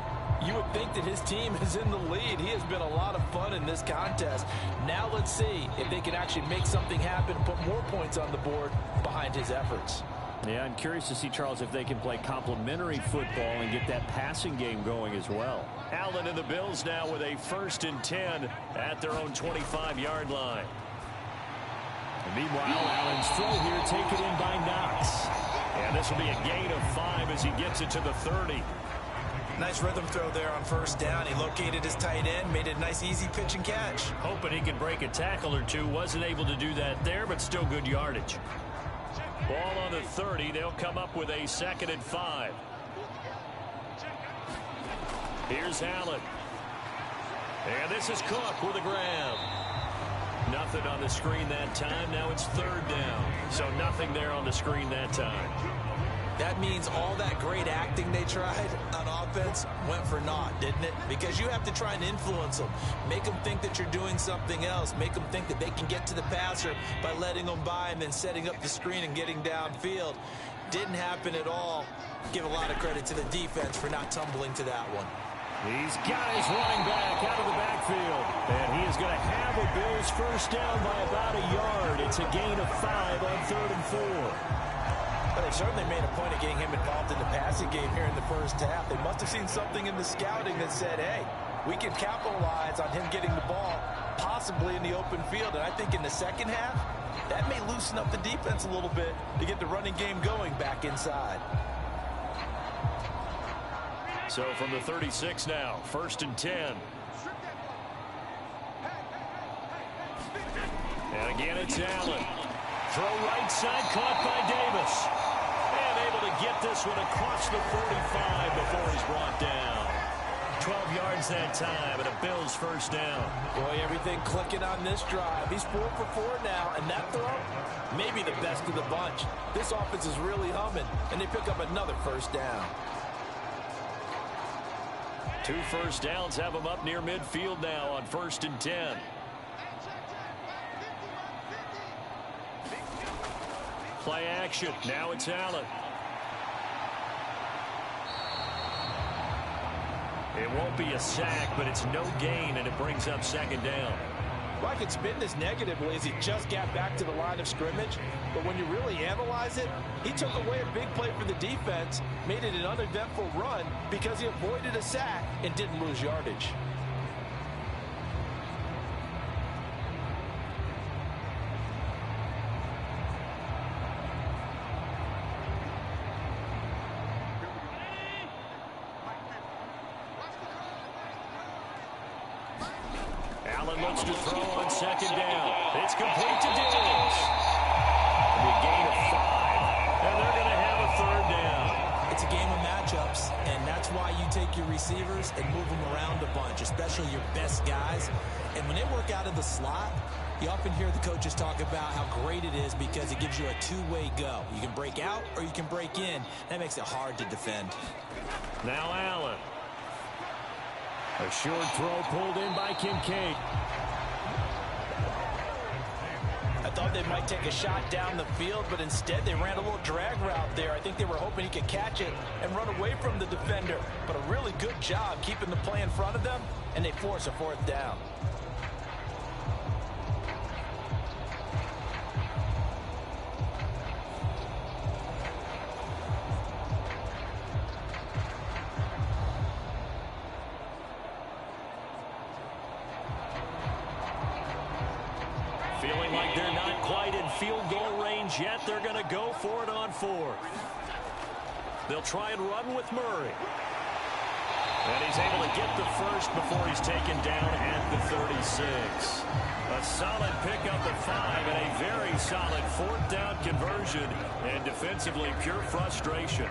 S3: you would think that his team is in the lead. He has been a lot of fun in this contest. Now let's see if they can actually make something happen and put more points on the board behind his efforts.
S2: Yeah, I'm curious to see, Charles, if they can play complementary football and get that passing game going as well. Allen and the Bills now with a 1st and 10 at their own 25-yard line. And meanwhile, Allen's throw here taken in by Knox. And this will be a gain of 5 as he gets it to the 30.
S3: Nice rhythm throw there on 1st down. He located his tight end, made it a nice easy pitch and catch.
S2: Hoping he could break a tackle or two. Wasn't able to do that there, but still good yardage. Ball on the 30. They'll come up with a 2nd and 5. Here's Allen. And this is Cook with a grab. Nothing on the screen that time. Now it's 3rd down. So nothing there on the screen that time.
S3: That means all that great acting they tried on offense went for naught, didn't it? Because you have to try and influence them. Make them think that you're doing something else. Make them think that they can get to the passer by letting them by and then setting up the screen and getting downfield. Didn't happen at all. Give a lot of credit to the defense for not tumbling to that one.
S2: He's got his running back out of the backfield. And he is going to have a Bills first down by about a yard. It's a gain of 5 on 3rd and 4.
S3: Well, they certainly made a point of getting him involved in the passing game here in the first half. They must have seen something in the scouting that said, hey, we can capitalize on him getting the ball, possibly in the open field. And I think in the second half, that may loosen up the defense a little bit to get the running game going back inside.
S2: So from the 36 now, 1st and 10. And again, it's Allen. Throw right side, caught by Davis. And able to get this one across the 45 before he's brought down. 12 yards that time, and a Bills first down.
S3: Boy, everything clicking on this drive. He's 4 for 4 now, and that throw, maybe the best of the bunch. This offense is really humming, and they pick up another first down.
S2: 2 first downs have him up near midfield now on 1st and 10. Play action. Now it's Allen. It won't be a sack, but it's no gain, and it brings up 2nd down.
S3: Well, I could spin this negatively as he just got back to the line of scrimmage. But when you really analyze it, he took away a big play for the defense, made it an uneventful run because he avoided a sack and didn't lose yardage.
S2: Allen looks to throw on 2nd down. It's complete to Diggs. A gain of 5, and they're going to have a 3rd down.
S3: It's a game of matchups, and that's why you take your receivers and move them around a bunch, especially your best guys. And when they work out of the slot, you often hear the coaches talk about how great it is because it gives you a two-way go. You can break out or you can break in. That makes it hard to defend.
S2: Now Allen. A short throw pulled in by Kincaid.
S3: I thought they might take a shot down the field, but instead they ran a little drag route there. I think they were hoping he could catch it and run away from the defender. But a really good job keeping the play in front of them, and they force a 4th down.
S2: Feeling like they're not quite in field goal range yet, they're going to go for it on 4th. They'll try and run with Murray. And he's able to get the first before he's taken down at the 36. A solid pickup at 5 and a very solid 4th down conversion. And defensively, pure frustration.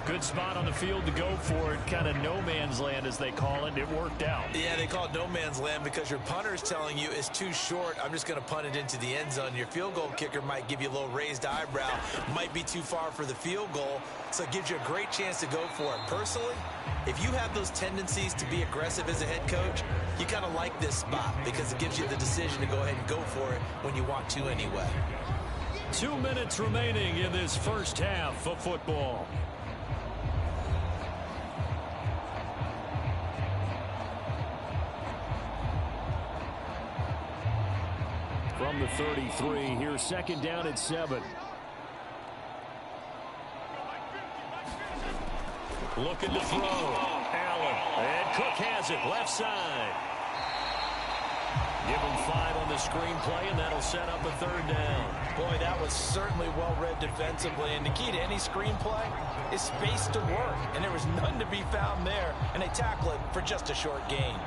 S2: Good spot on the field to go for it. Kind of no man's land, as they call it. It worked out.
S3: Yeah, they call it no man's land because your punter is telling you it's too short. I'm just going to punt it into the end zone. Your field goal kicker might give you a little raised eyebrow. Might be too far for the field goal. So it gives you a great chance to go for it. Personally, if you have those tendencies to be aggressive as a head coach, you kind of like this spot because it gives you the decision to go ahead and go for it when you want to anyway.
S2: 2 minutes remaining in this first half of football. From the 33, here's 2nd down at 7. Looking to throw. Allen. And Cook has it. Left side. Give him 5 on the screenplay, and that'll set up a 3rd down.
S3: Boy, that was certainly well-read defensively. And the key to any screenplay is space to work. And there was none to be found there. And they tackle it for just a short gain.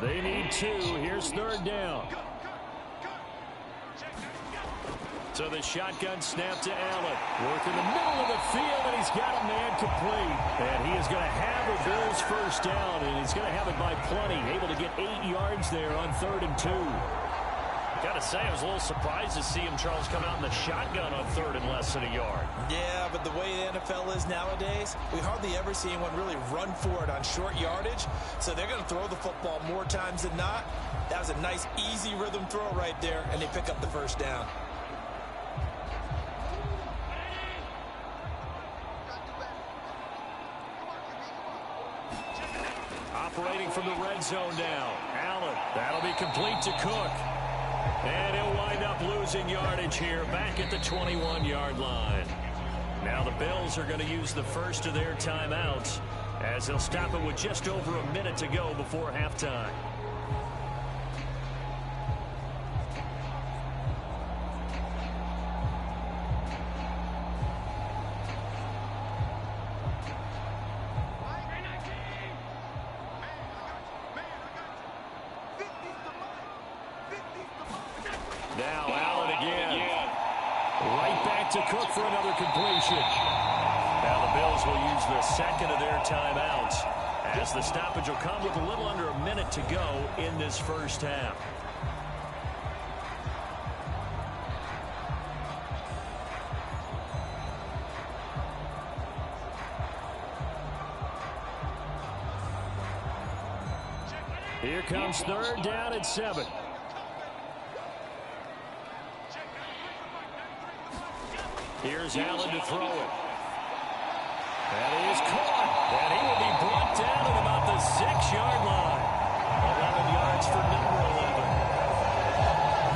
S2: They need 2. Here's 3rd down. So the shotgun snap to Allen. Work in the middle of the field, and he's got a man complete. And he is going to have a Bills first down, and he's going to have it by plenty. Able to get 8 yards there on 3rd and 2.
S5: Got to say, I was a little surprised to see him, Charles, come out in the shotgun on 3rd and less than a yard.
S3: Yeah, but the way the NFL is nowadays, we hardly ever see anyone really run for it on short yardage. So they're going to throw the football more times than not. That was a nice, easy rhythm throw right there, and they pick up the first down.
S2: Operating from the red zone now. Allen, that'll be complete to Cook. And he'll wind up losing yardage here back at the 21-yard line. Now the Bills are going to use the first of their timeouts as they'll stop it with just over a minute to go before halftime. Now Allen again. Right back to Cook for another completion. Now the Bills will use the second of their timeouts as the stoppage will come with a little under a minute to go in this first half. Here comes 3rd down and 7. Here's Allen to throw it. And he is caught. And he will be brought down at about the 6-yard line. 11 yards for number 11.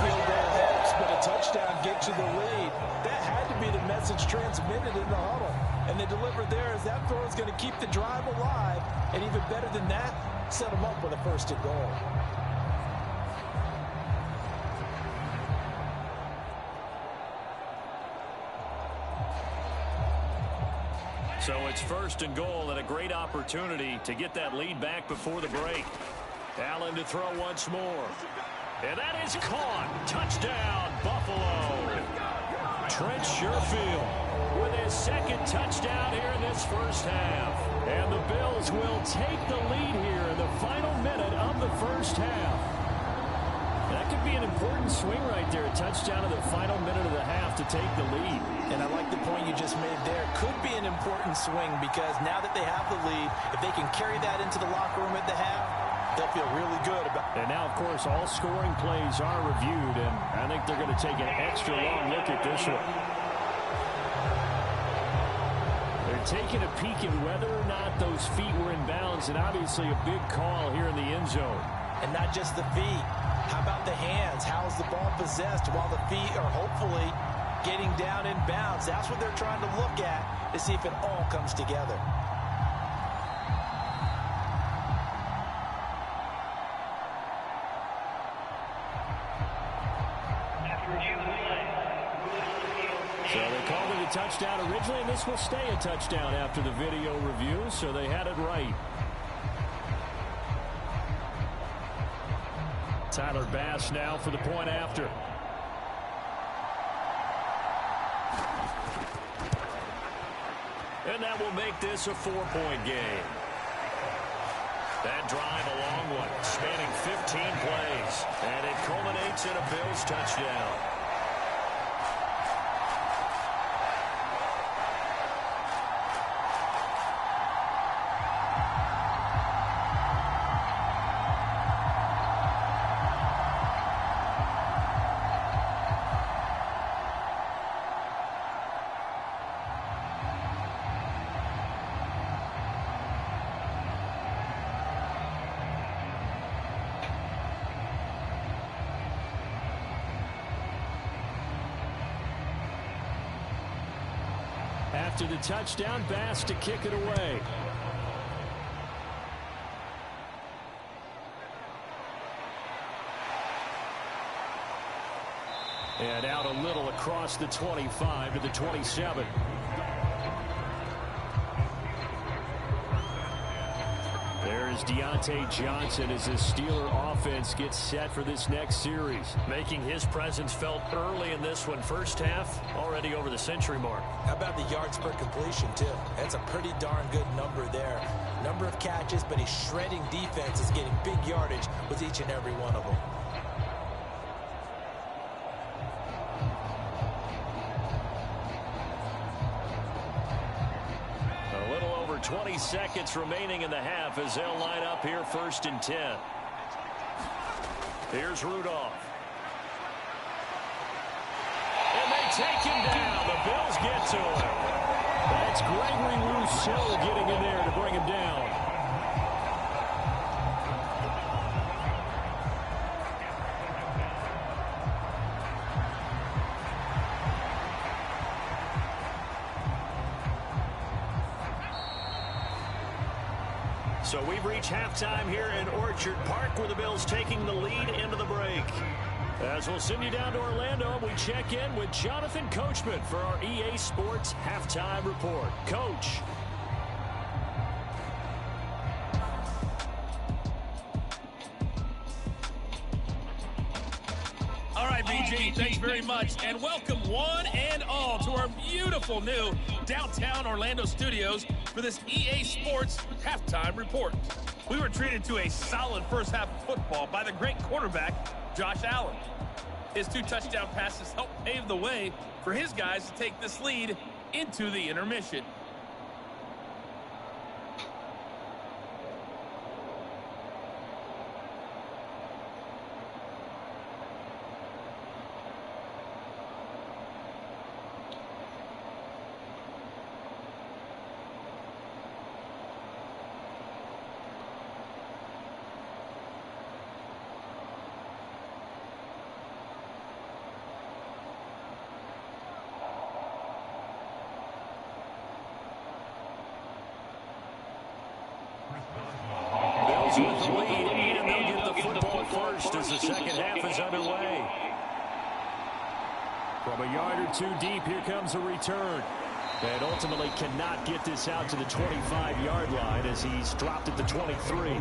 S3: Field goal helps, but a touchdown gets you the lead. That had to be the message transmitted in the huddle. And they delivered there as that throw is going to keep the drive alive. And even better than that, set them up with a 1st and goal.
S2: So it's 1st and goal and a great opportunity to get that lead back before the break. Allen to throw once more. And that is caught. Touchdown, Buffalo. Trent Sherfield with his 2nd touchdown here in this first half. And the Bills will take the lead here in the final minute of the first half. That could be an important swing right there. A touchdown in the final minute of the half to take the lead.
S3: And I like the point you just made there. Could be an important swing because now that they have the lead, if they can carry that into the locker room at the half, they'll feel really good about it.
S2: And now, of course, all scoring plays are reviewed, and I think they're going to take an extra long look at this one. They're taking a peek at whether or not those feet were in bounds, and obviously a big call here in the end zone.
S3: And not just the feet. How about the hands? How's the ball possessed while the feet are hopefully getting down in bounds? That's what they're trying to look at to see if it all comes together.
S2: So they called it a touchdown originally, and this will stay a touchdown after the video review, so they had it right. Tyler Bass now for the point after. And that will make this a 4-point game. That drive a long one, spanning 15 plays. And it culminates in a Bills touchdown. After the touchdown, Bass to kick it away. And out a little across the 25 to the 27. There's is Deontay Johnson as the Steeler offense gets set for this next series.
S5: Making his presence felt early in this one. First half, already over the century mark.
S3: How about the yards per completion, too? That's a pretty darn good number there. Number of catches, but he's shredding defense, is getting big yardage with each and every one of them.
S2: A little over 20 seconds remaining in the half as they'll line up here 1st and 10. Here's Rudolph. And they take him down. The Bills get to him. That's Gregory Rousseau getting in there to bring him down. So we've reached halftime here in Orchard Park, where the Bills taking the lead into the break. As we'll send you down to Orlando, we check in with Jonathan Coachman for our EA Sports Halftime Report. Coach.
S6: All right, BG, thanks very much. And welcome one and all to our beautiful new downtown Orlando studios for this EA Sports Halftime Report. We were treated to a solid first half of football by the great quarterback, Josh Allen. His 2 touchdown passes helped pave the way for his guys to take this lead into the intermission.
S2: Bills with the lead, and they'll get the football first as the second half is underway. From a yard or 2 deep, here comes a return. And ultimately cannot get this out to the 25-yard line as he's dropped at the 23.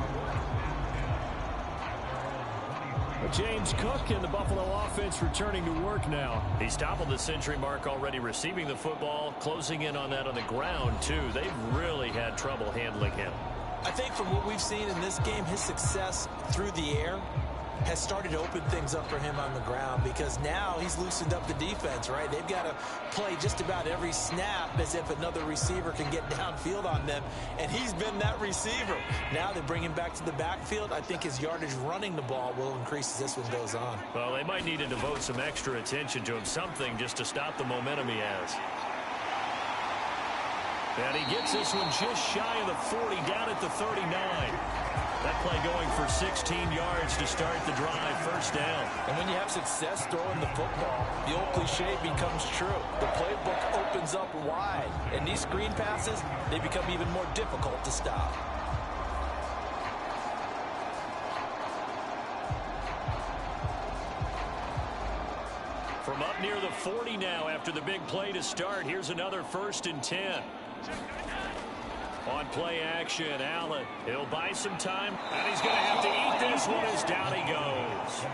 S2: But James Cook and the Buffalo offense returning to work now.
S5: He's toppled the century mark already receiving the football, closing in on that on the ground, too. They've really had trouble handling him.
S3: I think from what we've seen in this game, his success through the air has started to open things up for him on the ground, because now he's loosened up the defense, right? They've got to play just about every snap as if another receiver can get downfield on them, and he's been that receiver. Now they bring him back to the backfield. I think his yardage running the ball will increase as this one goes on.
S5: Well, they might need to devote some extra attention to him, something just to stop the momentum he has.
S2: And he gets this one just shy of the 40, down at the 39. That play going for 16 yards to start the drive, first down.
S3: And when you have success throwing the football, the old cliche becomes true. The playbook opens up wide, and these screen passes, they become even more difficult to stop.
S2: From up near the 40 now after the big play to start, here's another 1st and 10. On play action, Allen. He'll buy some time, and he's going to have to eat this one as down he goes.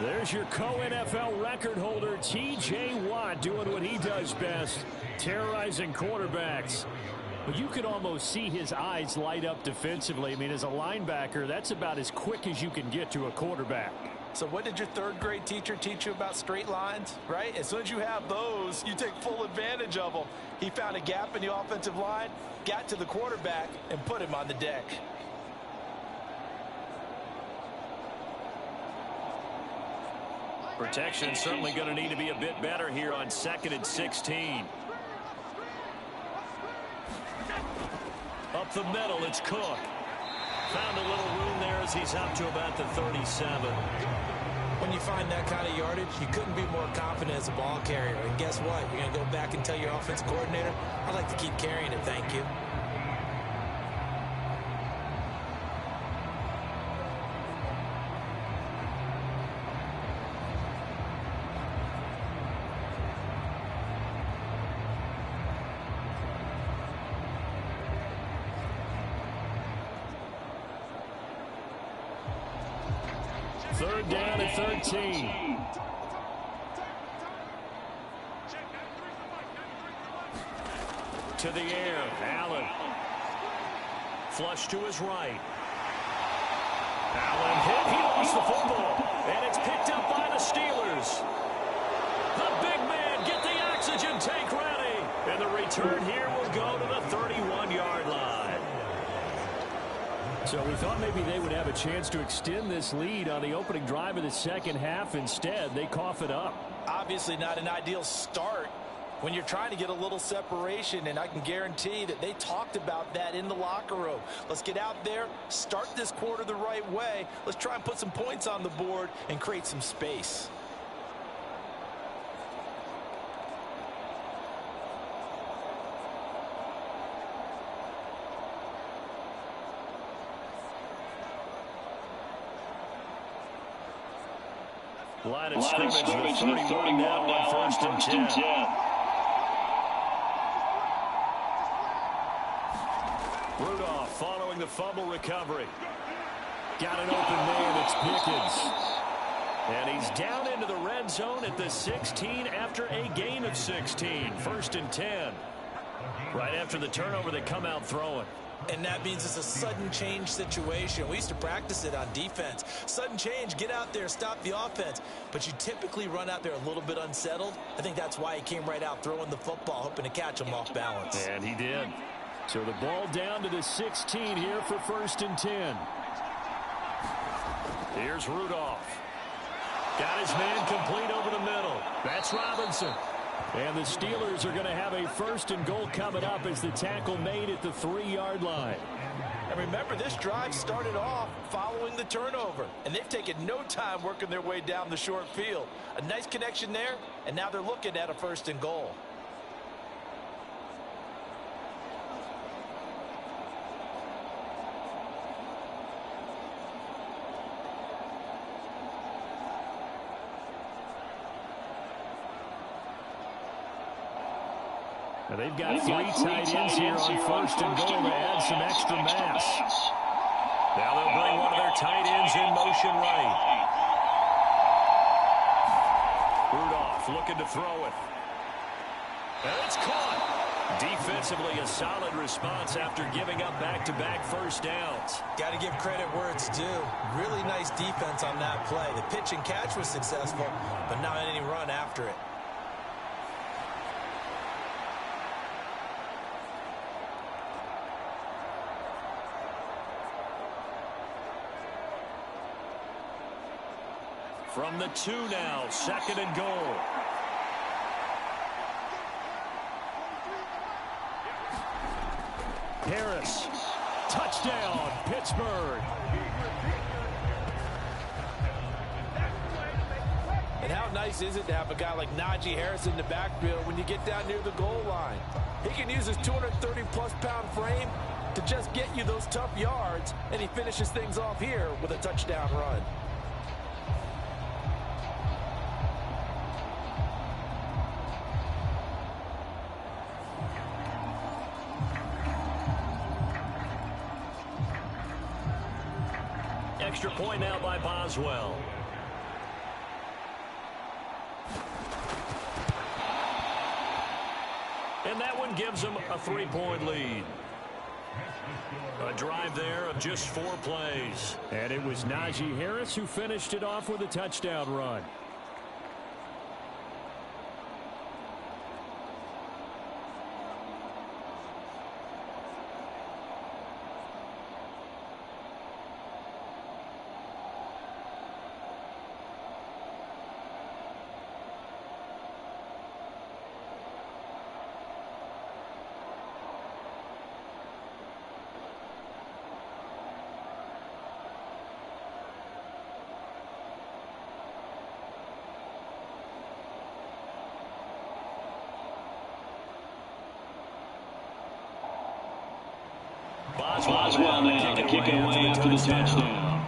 S2: There's your co-NFL record holder, T.J. Watt, doing what he does best, terrorizing quarterbacks. But you could almost see his eyes light up defensively. I mean, as a linebacker, that's about as quick as you can get to a quarterback.
S3: So what did your 3rd grade teacher teach you about straight lines, right? As soon as you have those, you take full advantage of them. He found a gap in the offensive line, got to the quarterback, and put him on the deck.
S2: Protection certainly going to need to be a bit better here on 2nd and 16. Up the middle, it's Cook. Found a little room there as he's up to about the 37.
S3: When you find that kind of yardage, you couldn't be more confident as a ball carrier. And guess what? You're going to go back and tell your offensive coordinator, I'd like to keep carrying it, thank you.
S2: Third down and 13. To the air, Allen. Flush to his right. Allen hit. He lost the football. And it's picked up by the Steelers. The big man, get the oxygen tank ready. And the return here will go to the 31-yard line. So we thought maybe they would have a chance to extend this lead on the opening drive of the second half. Instead, they cough it up.
S3: Obviously not an ideal start when you're trying to get a little separation, and I can guarantee that they talked about that in the locker room. Let's get out there, start this quarter the right way. Let's try and put some points on the board and create some space.
S2: Line of scrimmage with 31 now on first and 10. Rudolph following the fumble recovery. Got an open man. It's Pickens. And he's down into the red zone at the 16 after a gain of 16. First and 10. Right after the turnover, they come out throwing.
S3: And that means it's a sudden change situation. We used to practice it on defense. Sudden change, get out there, stop the offense. But you typically run out there a little bit unsettled. I think that's why he came right out throwing the football, hoping to catch him off balance.
S2: And he did. So the ball down to the 16 here for first and 10. Here's Rudolph. Got his man complete over the middle. That's Robinson. And the Steelers are going to have a first and goal coming up as the tackle made at the 3-yard line.
S3: And remember, this drive started off following the turnover. And they've taken no time working their way down the short field. A nice connection there, and now they're looking at a first and goal.
S2: Now they've got three tight ends here on first and goal to add some extra mass. Now they'll bring one of their tight ends in motion right. Rudolph looking to throw it. And it's caught. Defensively, a solid response after giving up back-to-back first downs.
S3: Got to give credit where it's due. Really nice defense on that play. The pitch and catch was successful, but not any run after it.
S2: From the 2 now, second and goal. Harris, touchdown, Pittsburgh.
S3: And how nice is it to have a guy like Najee Harris in the backfield when you get down near the goal line? He can use his 230-plus pound frame to just get you those tough yards, and he finishes things off here with a touchdown run.
S2: Extra point now by Boswell. And that one gives them a 3-point lead. A drive there of just 4 plays. And it was Najee Harris who finished it off with a touchdown run.
S4: Boswell now to kick it away after the touchdown.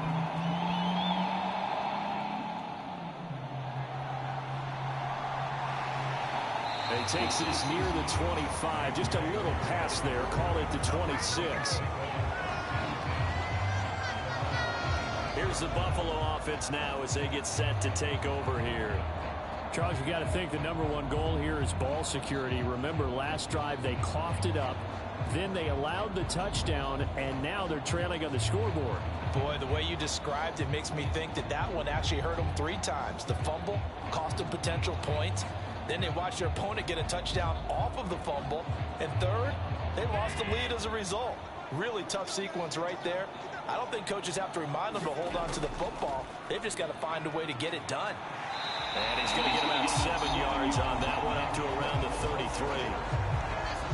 S2: He takes this near the 25. Just a little pass there. Call it the 26. Here's the Buffalo offense now as they get set to take over here. Charles, you got to think the #1 goal here is ball security. Remember, last drive they coughed it up. Then they allowed the touchdown, and now they're trailing on the scoreboard.
S3: Boy, the way you described it makes me think that that one actually hurt them 3 times. The fumble cost them potential points. Then they watched their opponent get a touchdown off of the fumble. And third, they lost the lead as a result. Really tough sequence right there. I don't think coaches have to remind them to hold on to the football. They've just got to find a way to get it done.
S2: And he's going to get about 7 yards on that one, up to around the 33.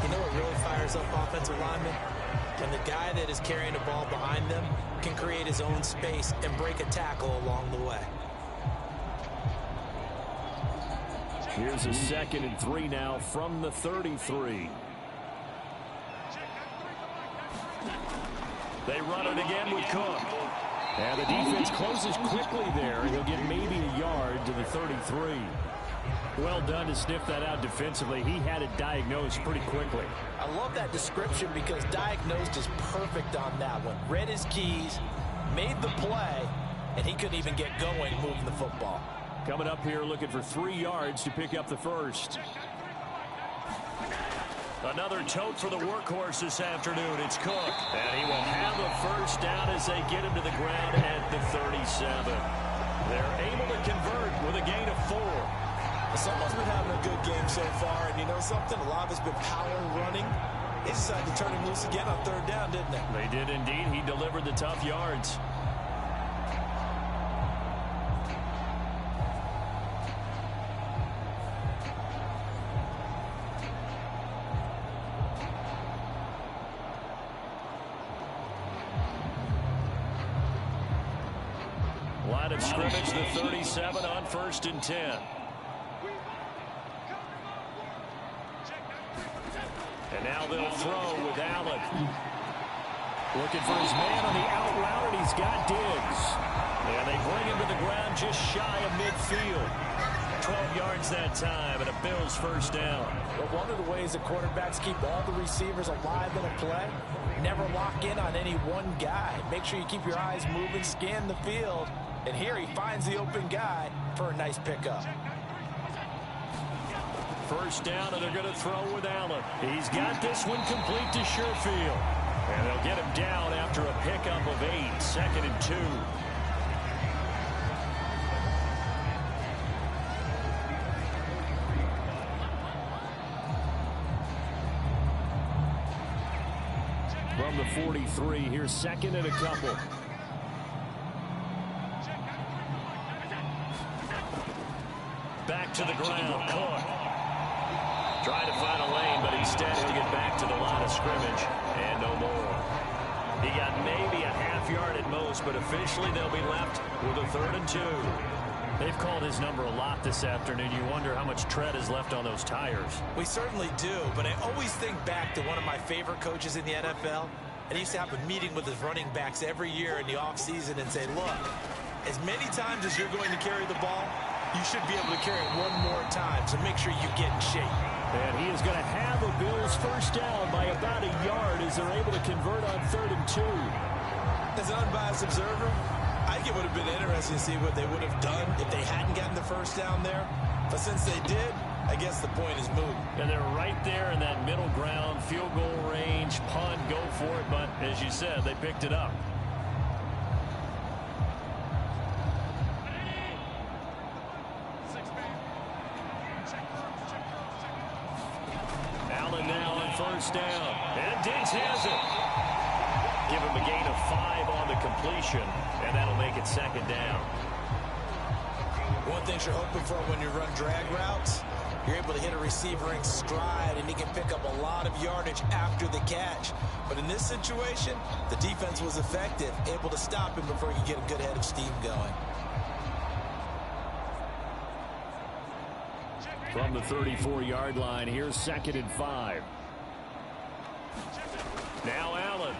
S7: You know what really fires up offensive linemen? When the guy that is carrying the ball behind them can create his own space and break a tackle along the way.
S2: Here's a 2nd and 3 now from the 33. They run it again with Cook. And the defense closes quickly there, and he'll get maybe a yard to the 33. Well done to sniff that out defensively. He had it diagnosed pretty quickly.
S3: I love that description because diagnosed is perfect on that one. Read his keys, made the play, and he couldn't even get going moving the football.
S2: Coming up here looking for 3 yards to pick up the first. Another tote for the workhorse this afternoon. It's Cook. And he will have a first down as they get him to the ground at the 37. They're able to convert with a gain of 4.
S3: Someone's been having a good game so far, and you know something? A lot of it's been power running. They decided to turn him loose again on 3rd down, didn't they?
S2: They did indeed. He delivered the tough yards. Line of scrimmage, the 37 on 1st and 10. And now they'll throw with Allen. Looking for his man on the out route, and he's got Diggs. And they bring him to the ground just shy of midfield. 12 yards that time, and a Bills first down.
S3: Well, one of the ways that quarterbacks keep all the receivers alive in a play, never lock in on any one guy. Make sure you keep your eyes moving, scan the field. And here he finds the open guy for a nice pickup.
S2: First down, and they're going to throw with Allen. He's got this one complete to Sherfield. And they'll get him down after a pickup of 8, 2nd and 2. From the 43, here's 2nd and a couple. Back to the ground, Cook. Trying to find a lane, but instead he'll get back to the line of scrimmage. And no more. He got maybe a half yard at most, but officially they'll be left with a 3rd and 2. They've called his number a lot this afternoon. You wonder how much tread is left on those tires.
S3: We certainly do, but I always think back to one of my favorite coaches in the NFL. And he used to have a meeting with his running backs every year in the offseason and say, look, as many times as you're going to carry the ball, you should be able to carry it one more time, so make sure you get in shape.
S2: And he is going to have a Bills first down by about a yard as they're able to convert on 3rd and 2.
S3: As an unbiased observer, I think it would have been interesting to see what they would have done if they hadn't gotten the first down there. But since they did, I guess the point is moot.
S2: And they're right there in that middle ground, field goal range, punt, go for it. But as you said, they picked it up. Allen now on first down. And Diggs has it. Give him a gain of 5 on the completion, and that'll make it 2nd down.
S3: One thing you're hoping for when you run drag routes, you're able to hit a receiver in stride, and he can pick up a lot of yardage after the catch. But in this situation, the defense was effective, able to stop him before he could get a good head of steam going.
S2: From the 34-yard line, here's 2nd and 5. Now Allen.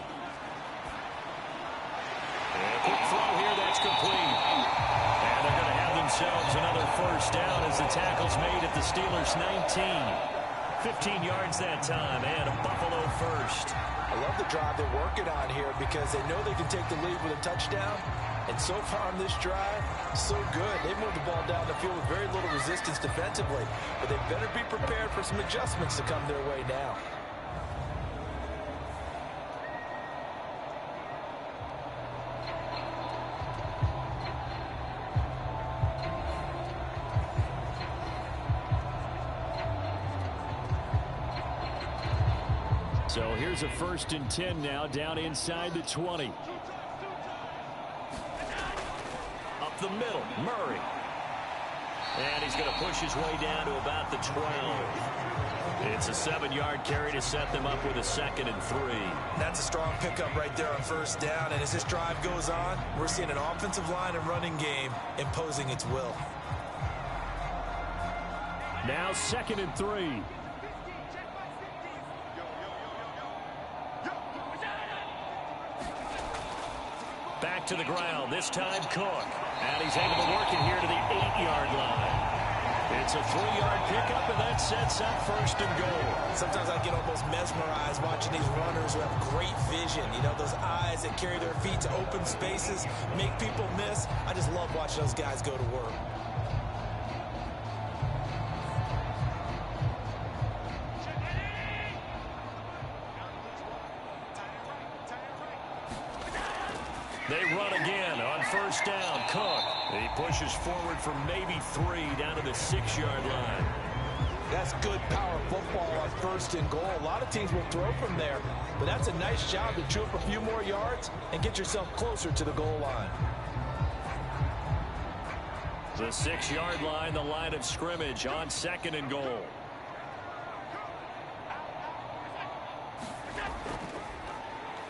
S2: And a quick throw here, that's complete. And they're going to have themselves another first down as the tackle's made at the Steelers' 19. 15 yards that time, and a Buffalo first.
S3: I love the drive they're working on here because they know they can take the lead with a touchdown. And so far on this drive, so good. They moved the ball down the field with very little resistance defensively. But they better be prepared for some adjustments to come their way now.
S2: So here's a 1st and 10 now, down inside the 20.
S5: Up the middle, Murray. And he's going to push his way down to about the 12. It's a 7-yard carry to set them up with a 2nd and 3.
S3: That's a strong pickup right there on 1st down. And as this drive goes on, we're seeing an offensive line and running game imposing its will.
S2: Now 2nd and 3.
S5: Back to the ground, this time Cook. And he's able to work it here to the 8-yard line. It's a 3-yard pickup, and that sets up 1st and goal.
S3: Sometimes I get almost mesmerized watching these runners who have great vision. You know, those eyes that carry their feet to open spaces, make people miss. I just love watching those guys go to work.
S5: They run again on 1st down. Cook. He pushes forward for maybe 3 down to the 6-yard line.
S3: That's good power football on 1st and goal. A lot of teams will throw from there, but that's a nice job to chew up a few more yards and get yourself closer to the goal line.
S5: The 6-yard line, the line of scrimmage on 2nd and goal.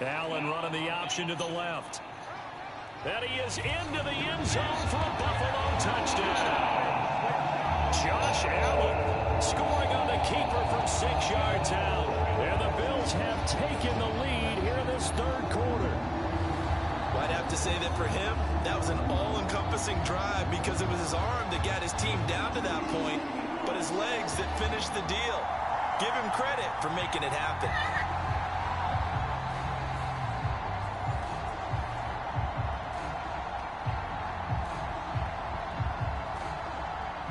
S5: Allen running the option to the left. And he is into the end zone for a Buffalo touchdown. Josh Allen scoring on the keeper from 6 yards out. And the Bills have taken the lead here in this 3rd quarter.
S3: Well, I'd have to say that for him, that was an all-encompassing drive because it was his arm that got his team down to that point, but his legs that finished the deal. Give him credit for making it happen.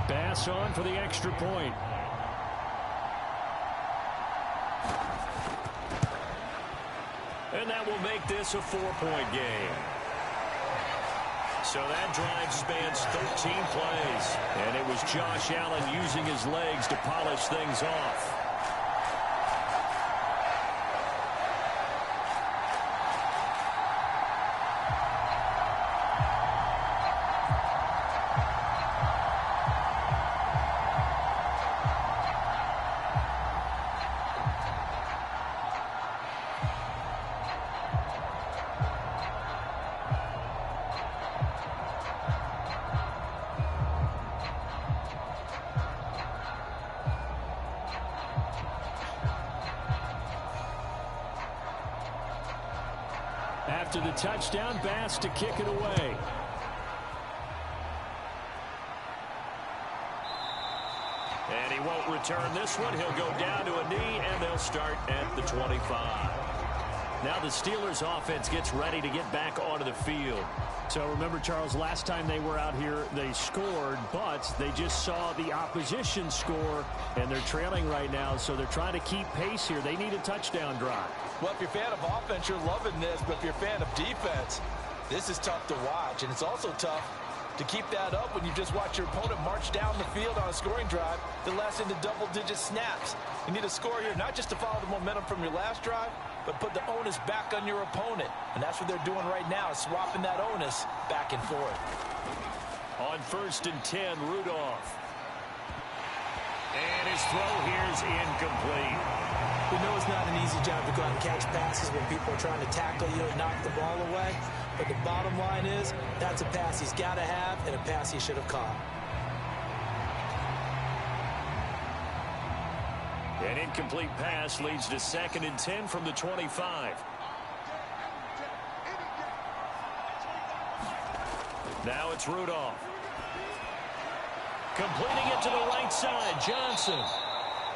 S2: Bass on for the extra point.
S5: And that will make this a 4-point game. So that drive spans 13 plays. And it was Josh Allen using his legs to polish things off.
S2: After the touchdown, Bass to kick it away.
S5: And he won't return this one. He'll go down to a knee, and they'll start at the 25. Now the Steelers offense gets ready to get back onto the field.
S2: So remember, Charles, last time they were out here, they scored, but they just saw the opposition score, and they're trailing right now, so they're trying to keep pace here. They need a touchdown drive.
S3: Well, if you're a fan of offense, you're loving this, but if you're a fan of defense, this is tough to watch, and it's also tough to keep that up when you just watch your opponent march down the field on a scoring drive that lasts into double-digit snaps. You need a score here, not just to follow the momentum from your last drive, but put the onus back on your opponent. And that's what they're doing right now, is swapping that onus back and forth.
S5: On 1st and 10, Rudolph. And his throw here's incomplete.
S7: We know it's not an easy job to go out and catch passes when people are trying to tackle you and knock the ball away. But the bottom line is, that's a pass he's got to have and a pass he should have caught.
S5: An incomplete pass leads to 2nd and 10 from the 25. Now it's Rudolph. Completing it to the right side, Johnson.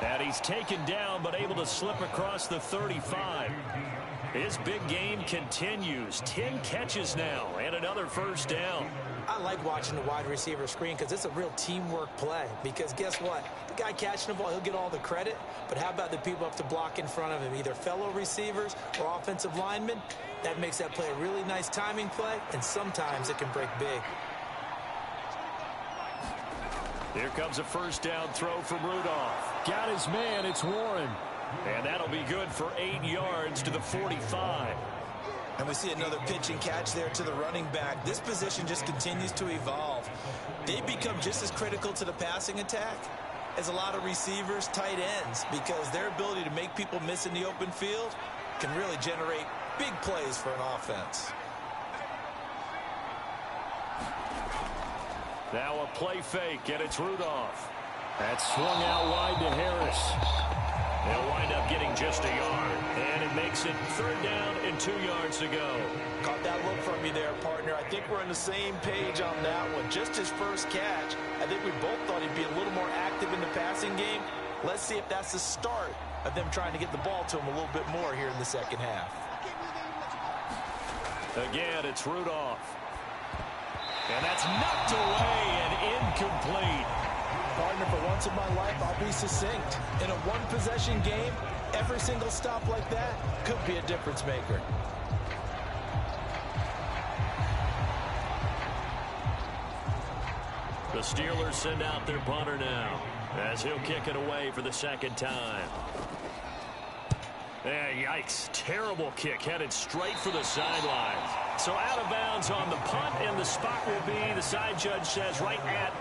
S5: And he's taken down but able to slip across the 35.
S2: His big game continues. 10 catches now and another first down.
S7: I like watching the wide receiver screen because it's a real teamwork play. Because guess what? The guy catching the ball, he'll get all the credit. But how about the people up to block in front of him, either fellow receivers or offensive linemen? That makes that play a really nice timing play, and sometimes it can break big.
S2: Here comes a first down throw from Rudolph. Got his man, it's Warren. And that'll be good for 8 yards to the 45.
S3: And we see another pitch and catch there to the running back. This position just continues to evolve. They become just as critical to the passing attack as a lot of receivers, tight ends, because their ability to make people miss in the open field can really generate big plays for an offense.
S2: Now a play fake, and it's Rudolph. That's swung out wide to Harris. They'll wind up getting just a yard, and it makes it 3rd down and 2 yards to go.
S3: Caught that look from you there, partner. I think we're on the same page on that one. Just his first catch, I think we both thought he'd be a little more active in the passing game. Let's see if that's the start of them trying to get the ball to him a little bit more here in the second half.
S2: Again, it's Rudolph. And that's knocked away and incomplete.
S3: Partner, for once in my life, I'll be succinct. In a one-possession game, every single stop like that could be a difference maker.
S2: The Steelers send out their punter now as he'll kick it away for the second time. Yikes. Terrible kick headed straight for the sidelines. So out of bounds on the punt, and the spot will be, the side judge says, right at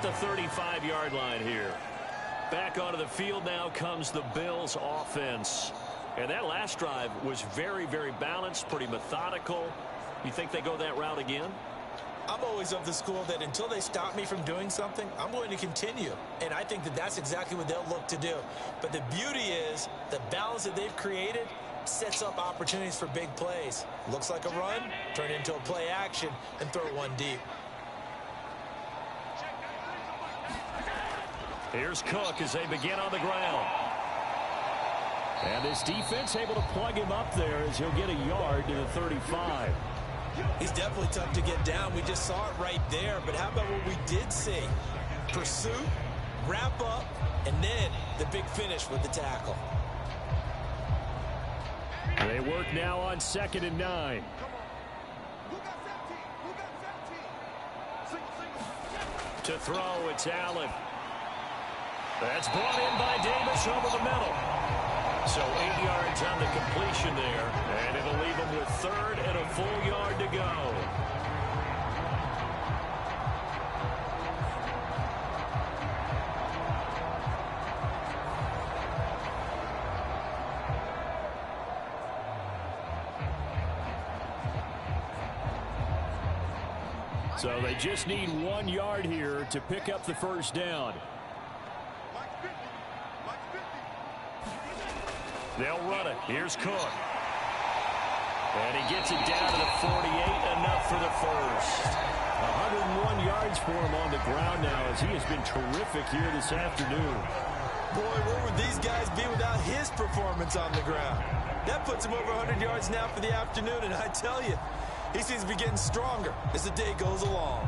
S2: the 35-yard line here. Back onto the field now comes the Bills offense. And that last drive was very, very balanced, pretty methodical. You think they go that route again?
S3: I'm always of the school that until they stop me from doing something, I'm going to continue. And I think that that's exactly what they'll look to do. But the beauty is the balance that they've created sets up opportunities for big plays. Looks like a run, turn it into a play action, and throw one deep.
S2: Here's Cook as they begin on the ground. And this defense able to plug him up there as he'll get a yard to the 35.
S3: He's definitely tough to get down. We just saw it right there. But how about what we did see? Pursuit, wrap up, and then the big finish with the tackle.
S2: They work now on 2nd and 9. To throw, it's Allen. That's brought in by Davis over the middle. So 8 yards on the completion there, and it'll leave them with 3rd and a full yard to go. So they just need 1 yard here to pick up the first down. They'll run it. Here's Cook. And he gets it down to the 48, enough for the first. 101 yards for him on the ground now as he has been terrific here this afternoon.
S3: Boy, where would these guys be without his performance on the ground? That puts him over 100 yards now for the afternoon, and I tell you, he seems to be getting stronger as the day goes along.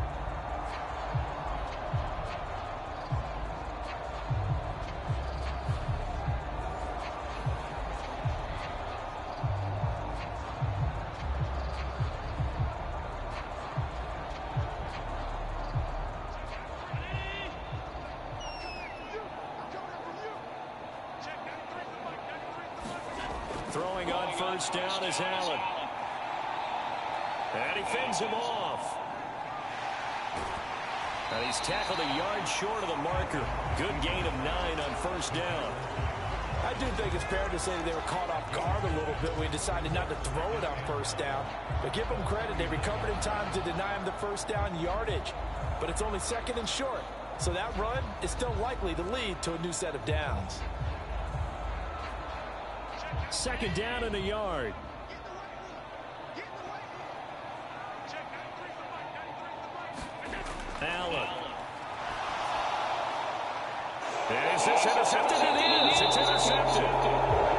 S2: Throwing on first down is Allen. And he fends him off. And he's tackled a yard short of the marker. Good gain of 9 on first down.
S3: I do think it's fair to say that they were caught off guard a little bit when we decided not to throw it on first down. But give them credit. They recovered in time to deny him the first down yardage. But it's only 2nd and short. So that run is still likely to lead to a new set of downs.
S2: 2nd down and a yard. Allen. Is this intercepted? It is. It's intercepted.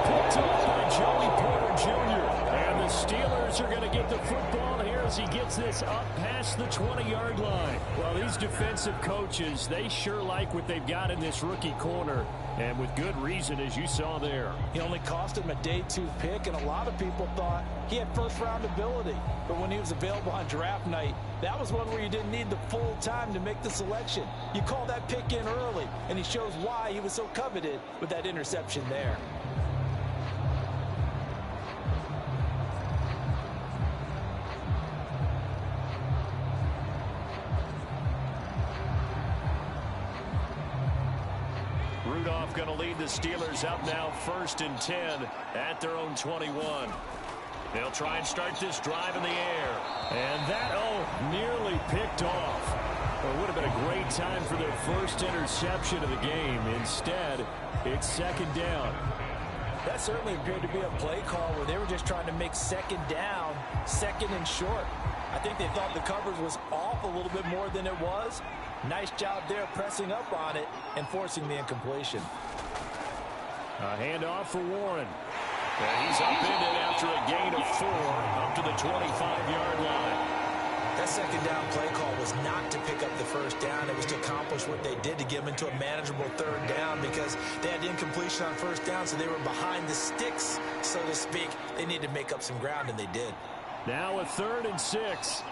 S2: picked off by Joey Porter Jr. And the Steelers are going to get the football here as he gets this up past the 20-yard line. Well, these defensive coaches, they sure like what they've got in this rookie corner. And with good reason, as you saw there.
S7: He only cost him a day 2 pick, and a lot of people thought he had first-round ability. But when he was available on draft night, that was one where you didn't need the full time to make the selection. You call that pick in early, and he shows why he was so coveted with that interception there.
S2: Rudolph going to lead the Steelers up now 1st and 10 at their own 21. They'll try and start this drive in the air. And that, nearly picked off. Well, it would have been a great time for their first interception of the game. Instead, it's 2nd down.
S7: That certainly appeared to be a play call where they were just trying to make 2nd down, 2nd and short. I think they thought the coverage was off a little bit more than it was. Nice job there pressing up on it and forcing the incompletion.
S2: A handoff for Warren. And he's up in it after a gain of 4 up to the 25-yard line.
S7: That 2nd down play call was not to pick up the 1st down. It was to accomplish what they did, to get them into a manageable 3rd down, because they had incompletion on 1st down, so they were behind the sticks, so to speak. They needed to make up some ground, and they did.
S2: Now a 3rd and 6.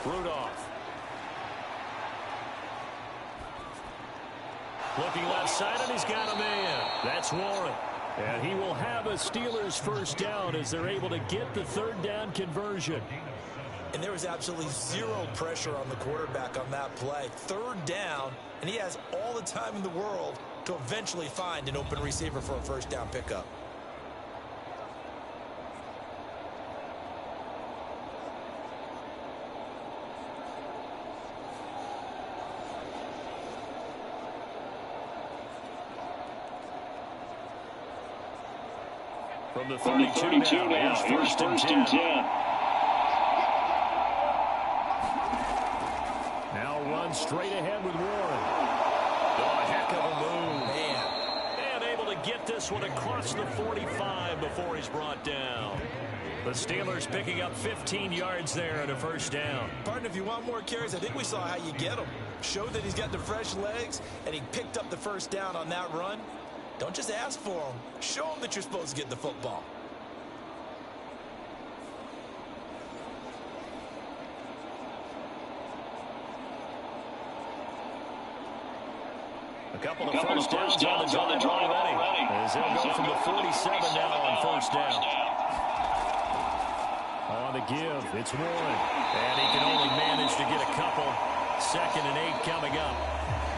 S2: Rudolph. Looking left side, and he's got a man. That's Warren. And he will have a Steelers 1st down as they're able to get the 3rd down conversion.
S7: And there was absolutely zero pressure on the quarterback on that play. 3rd down, and he has all the time in the world to eventually find an open receiver for a 1st down pickup.
S2: From the 32 now, here's 1st and 10. Now run straight ahead with Warren. Oh, a heck of a move. Man. And able to get this one across the 45 before he's brought down. The Steelers picking up 15 yards there and a 1st down.
S7: Partner, if you want more carries, I think we saw how you get him. Showed that he's got the fresh legs, and he picked up the 1st down on that run. Don't just ask for them. Show them that you're supposed to get the football.
S2: A couple of first downs on the drive already. As they'll go from the 47 now on 1st down. On the give, it's Warren. And he can only manage to get a couple. 2nd and 8 coming up.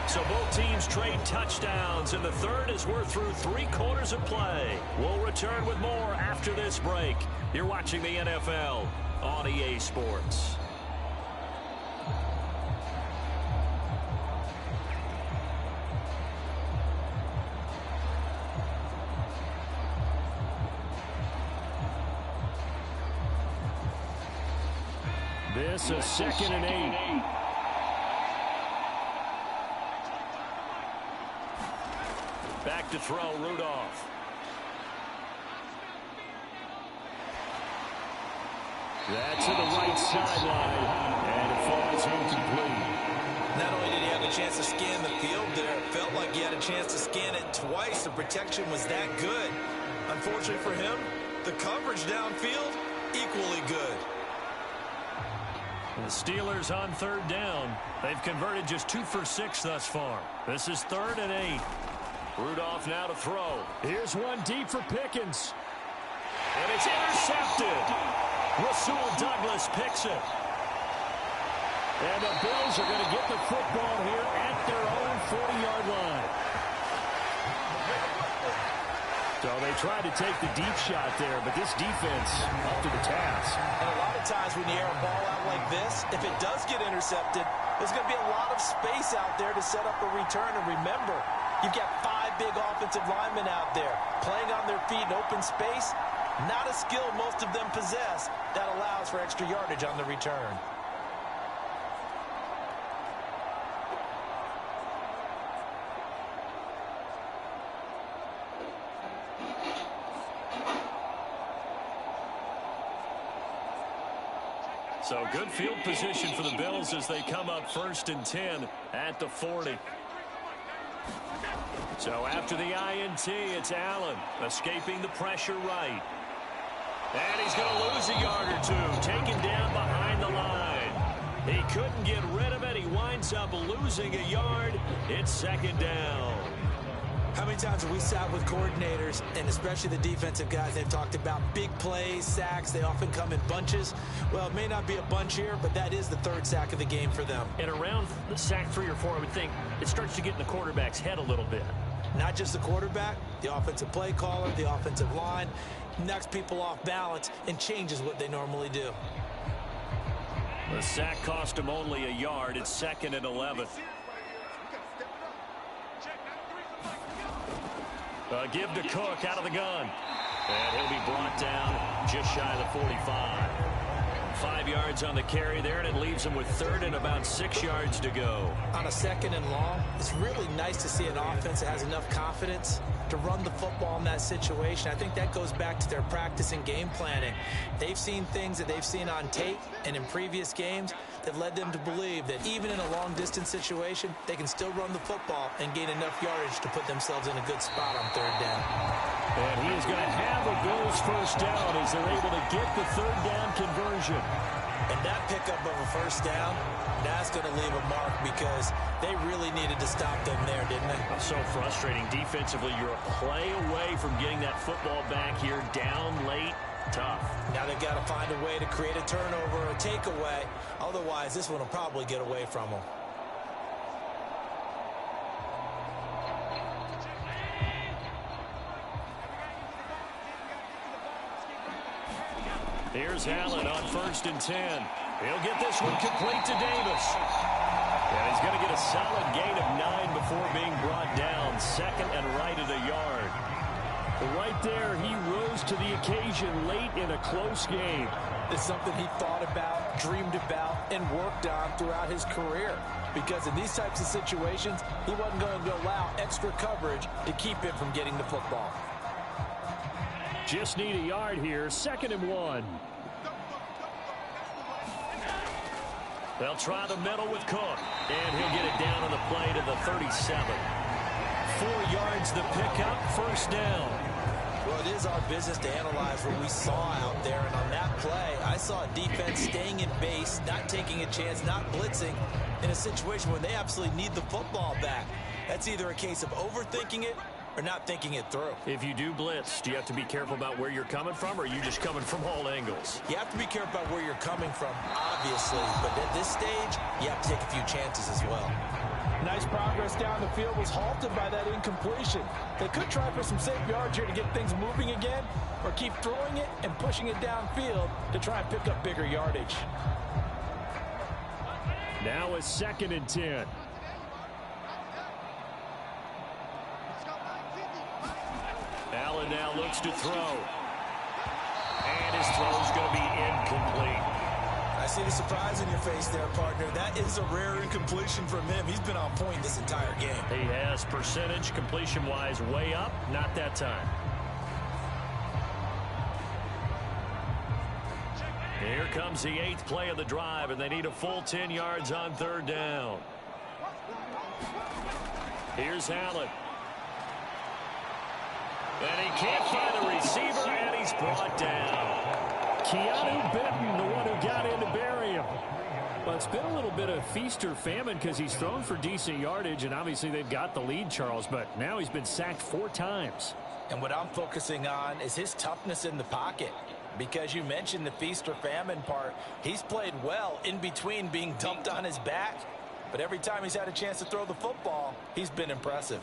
S2: So both teams trade touchdowns, and the 3rd as we're through 3/4 of play. We'll return with more after this break. You're watching the NFL on EA Sports. This is 2nd and 8. Back to throw, Rudolph. That's to the right sideline, and it falls incomplete.
S7: Not only did he have a chance to scan the field there, it felt like he had a chance to scan it twice. The protection was that good. Unfortunately for him, the coverage downfield, equally good.
S2: The Steelers on 3rd down. They've converted just 2 for 6 thus far. This is 3rd and 8. Rudolph now to throw. Here's one deep for Pickens. And it's intercepted. Rasul Douglas picks it. And the Bills are going to get the football here at their own 40-yard line. So they tried to take the deep shot there, but this defense up to the task.
S7: And a lot of times when you air a ball out like this, if it does get intercepted, there's going to be a lot of space out there to set up a return. And remember, you've got 5 big offensive linemen out there playing on their feet in open space. Not a skill most of them possess that allows for extra yardage on the return.
S2: So good field position for the Bills as they come up 1st and 10 at the 40. So after the INT, it's Allen escaping the pressure right. And he's going to lose a yard or two, taken down behind the line. He couldn't get rid of it. He winds up losing a yard. It's 2nd down.
S7: How many times have we sat with coordinators, and especially the defensive guys, they've talked about big plays, sacks. They often come in bunches. Well, it may not be a bunch here, but that is the 3rd sack of the game for them.
S2: And around the sack 3 or 4, I would think it starts to get in the quarterback's head a little bit.
S7: Not just the quarterback, the offensive play caller, the offensive line, knocks people off balance and changes what they normally do.
S2: The sack cost him only a yard. It's 2nd and 11. Give to Cook out of the gun. And he'll be brought down just shy of the 45. 5 yards on the carry there, and it leaves him with 3rd and about 6 yards to go.
S7: On a 2nd and long, it's really nice to see an offense that has enough confidence to run the football in that situation. I think that goes back to their practice and game planning. They've seen things that they've seen on tape and in previous games that led them to believe that even in a long-distance situation, they can still run the football and gain enough yardage to put themselves in a good spot on 3rd down.
S2: And he is going to have a Bills 1st down as they're able to get the 3rd down conversion.
S7: And that pickup of a 1st down, that's going to leave a mark because they really needed to stop them there, didn't they?
S2: So frustrating. Defensively, you're a play away from getting that football back here down late. Tough.
S7: Now they've got to find a way to create a turnover or a takeaway. Otherwise, this one will probably get away from them.
S2: Here's Allen on 1st and 10. He'll get this one complete to Davis. And he's going to get a solid gain of 9 before being brought down. 2nd and right at a yard. Right there, he rose to the occasion late in a close game.
S7: It's something he thought about, dreamed about, and worked on throughout his career. Because in these types of situations, he wasn't going to allow extra coverage to keep him from getting the football.
S2: Just need a yard here. 2nd and 1. They'll try the middle with Cook. And he'll get it down on the play to the 37. 4 yards the pickup. 1st down.
S7: Well, it is our business to analyze what we saw out there. And on that play, I saw a defense staying in base, not taking a chance, not blitzing in a situation where they absolutely need the football back. That's either a case of overthinking it or not thinking it through.
S2: If you do blitz, do you have to be careful about where you're coming from, or are you just coming from all angles?
S7: You have to be careful about where you're coming from, obviously. But at this stage, you have to take a few chances as well.
S3: Nice progress down the field was halted by that incompletion. They could try for some safe yards here to get things moving again, or keep throwing it and pushing it downfield to try and pick up bigger yardage.
S2: Now it's 2nd and 10. Allen now looks to throw. And his throw's going to be incomplete.
S7: I see the surprise in your face there, partner. That is a rare incompletion from him. He's been on point this entire game.
S2: He has percentage completion-wise way up. Not that time. Here comes the 8th play of the drive, and they need a full 10 yards on 3rd down. Here's Allen. And he can't find the receiver, and he's brought down. Keanu Benton, the one who got in to bury him.
S5: Well, it's been a little bit of feast or famine because he's thrown for decent yardage, and obviously they've got the lead, Charles, but now he's been sacked 4 times.
S7: And what I'm focusing on is his toughness in the pocket. Because you mentioned the feast or famine part, he's played well in between being dumped on his back. But every time he's had a chance to throw the football, he's been impressive.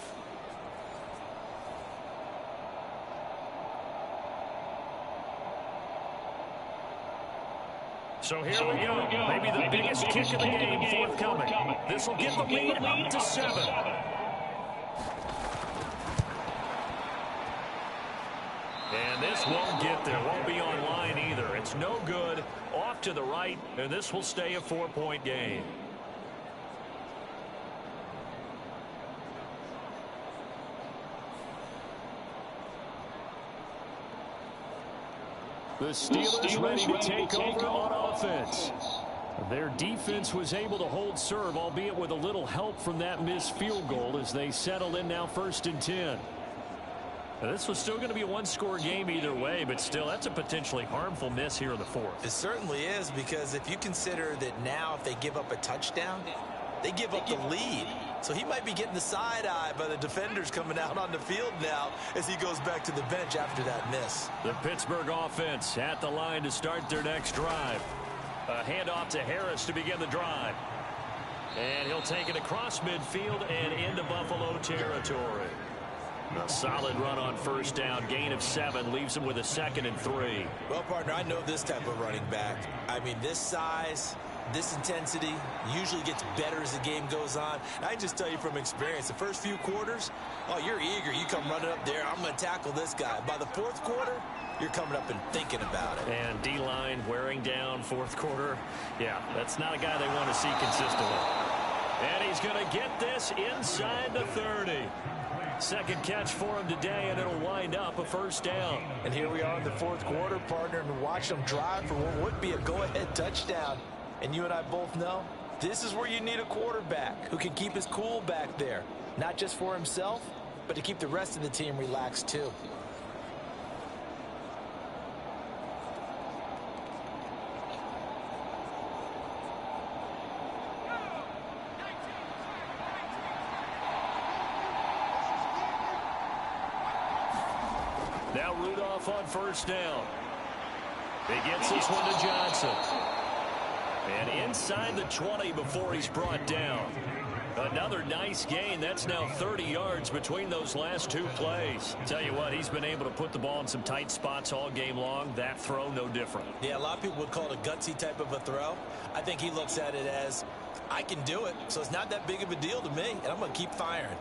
S2: So here we go. Maybe the biggest kick of the game forthcoming. This will get the lead up to 7. And this won't get there. Won't be on line either. It's no good. Off to the right, and this will stay a 4-point game. The Steelers ready to take over on offense. Their defense was able to hold serve, albeit with a little help from that missed field goal as they settle in now 1st and 10. Now, this was still going to be a one-score game either way, but still, that's a potentially harmful miss here in the 4th.
S3: It certainly is, because if you consider that now if they give up a touchdown, they give up the lead. So he might be getting the side eye by the defenders coming out on the field now as he goes back to the bench after that miss.
S2: The Pittsburgh offense at the line to start their next drive. A handoff to Harris to begin the drive. And he'll take it across midfield and into Buffalo territory. A solid run on 1st down. Gain of 7 leaves him with a 2nd and 3.
S3: Well, partner, I know this type of running back. I mean, this size, this intensity usually gets better as the game goes on. And I just tell you from experience, the first few quarters, oh, you're eager. You come running up there. I'm going to tackle this guy. By the 4th quarter, you're coming up and thinking about it.
S2: And D-line wearing down 4th quarter. Yeah, that's not a guy they want to see consistently. And he's going to get this inside the 30. 2nd catch for him today, and it'll wind up a 1st down.
S3: And here we are in the 4th quarter, partner, and watch them drive for what would be a go-ahead touchdown. And you and I both know this is where you need a quarterback who can keep his cool back there, not just for himself, but to keep the rest of the team relaxed too.
S2: Now Rudolph on 1st down. He gets this one to Johnson. And inside the 20 before he's brought down. Another nice gain. That's now 30 yards between those last 2 plays. Tell you what, he's been able to put the ball in some tight spots all game long. That throw, no different.
S3: Yeah, a lot of people would call it a gutsy type of a throw. I think he looks at it as, I can do it, so it's not that big of a deal to me, and I'm going to keep firing.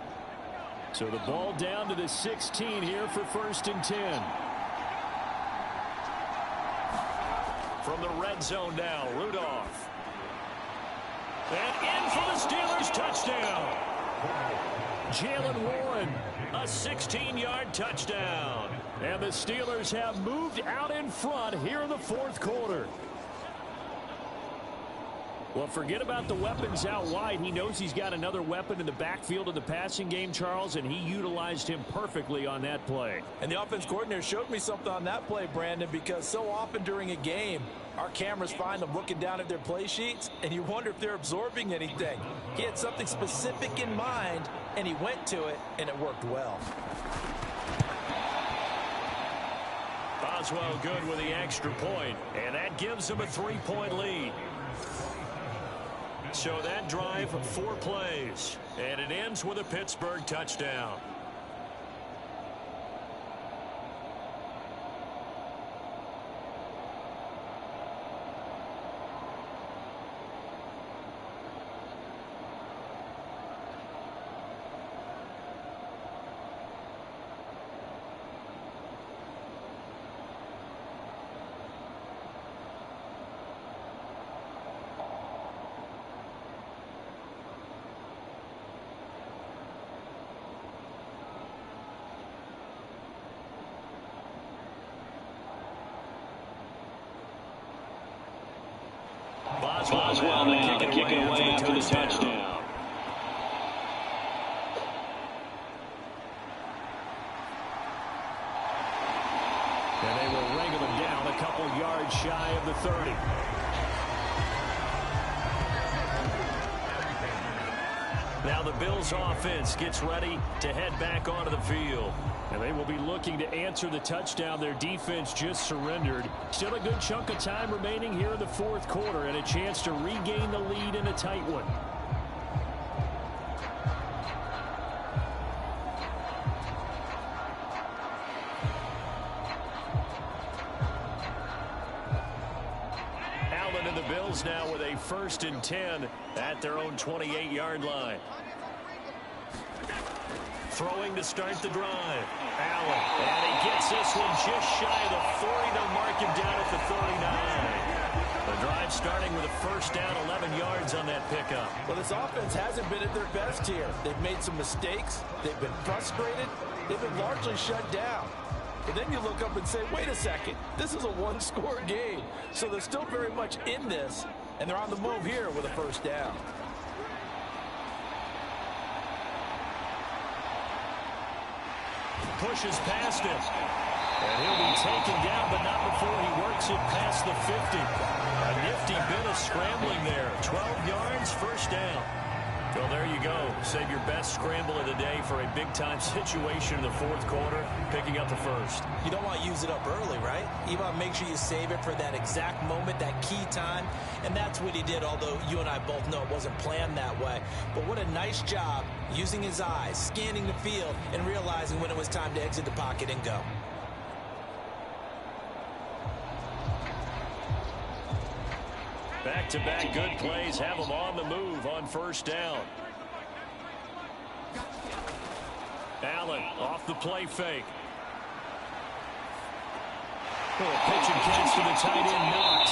S2: So the ball down to the 16 here for 1st and 10. From the red zone now, Rudolph. And in for the Steelers, touchdown. Jaylen Warren, a 16-yard touchdown. And the Steelers have moved out in front here in the 4th quarter. Well, forget about the weapons out wide. He knows he's got another weapon in the backfield of the passing game, Charles, and he utilized him perfectly on that play.
S3: And the offense coordinator showed me something on that play, Brandon, because so often during a game, our cameras find them looking down at their play sheets, and you wonder if they're absorbing anything. He had something specific in mind, and he went to it, and it worked well.
S2: Boswell good with the extra point, and that gives him a 3-point lead. So that drive, 4 plays, and it ends with a Pittsburgh touchdown.
S4: Boswell now to kick it away after the touchdown.
S2: And they will wrangle him down a couple yards shy of the 30. Now the Bills offense gets ready to head back onto the field. And they will be looking to answer the touchdown their defense just surrendered. Still a good chunk of time remaining here in the 4th quarter and a chance to regain the lead in a tight one. Allen and the Bills now with a 1st and 10 at their own 28-yard line. Throwing to start the drive. Allen. And he gets this one just shy of the 40. They'll mark him down at the 39. The drive starting with a 1st down, 11 yards on that pickup.
S3: Well, this offense hasn't been at their best here. They've made some mistakes. They've been frustrated. They've been largely shut down. But then you look up and say, wait a second, this is a one-score game. So they're still very much in this, and they're on the move here with a first down.
S2: Pushes past him. And he'll be taken down, but not before he works it past the 50. A nifty bit of scrambling there. 12 yards, first down. Well, there you go. Save your best scramble of the day for a big-time situation in the fourth quarter, picking up the first.
S7: You don't want to use it up early, right? You want to make sure you save it for that exact moment, that key time. And that's what he did, although you and I both know it wasn't planned that way. But what a nice job using his eyes, scanning the field, and realizing when it was time to exit the pocket and go.
S2: Back-to-back good plays have them on the move on first down. Allen off the play fake. Oh, pitch and catch to the tight end, Knox.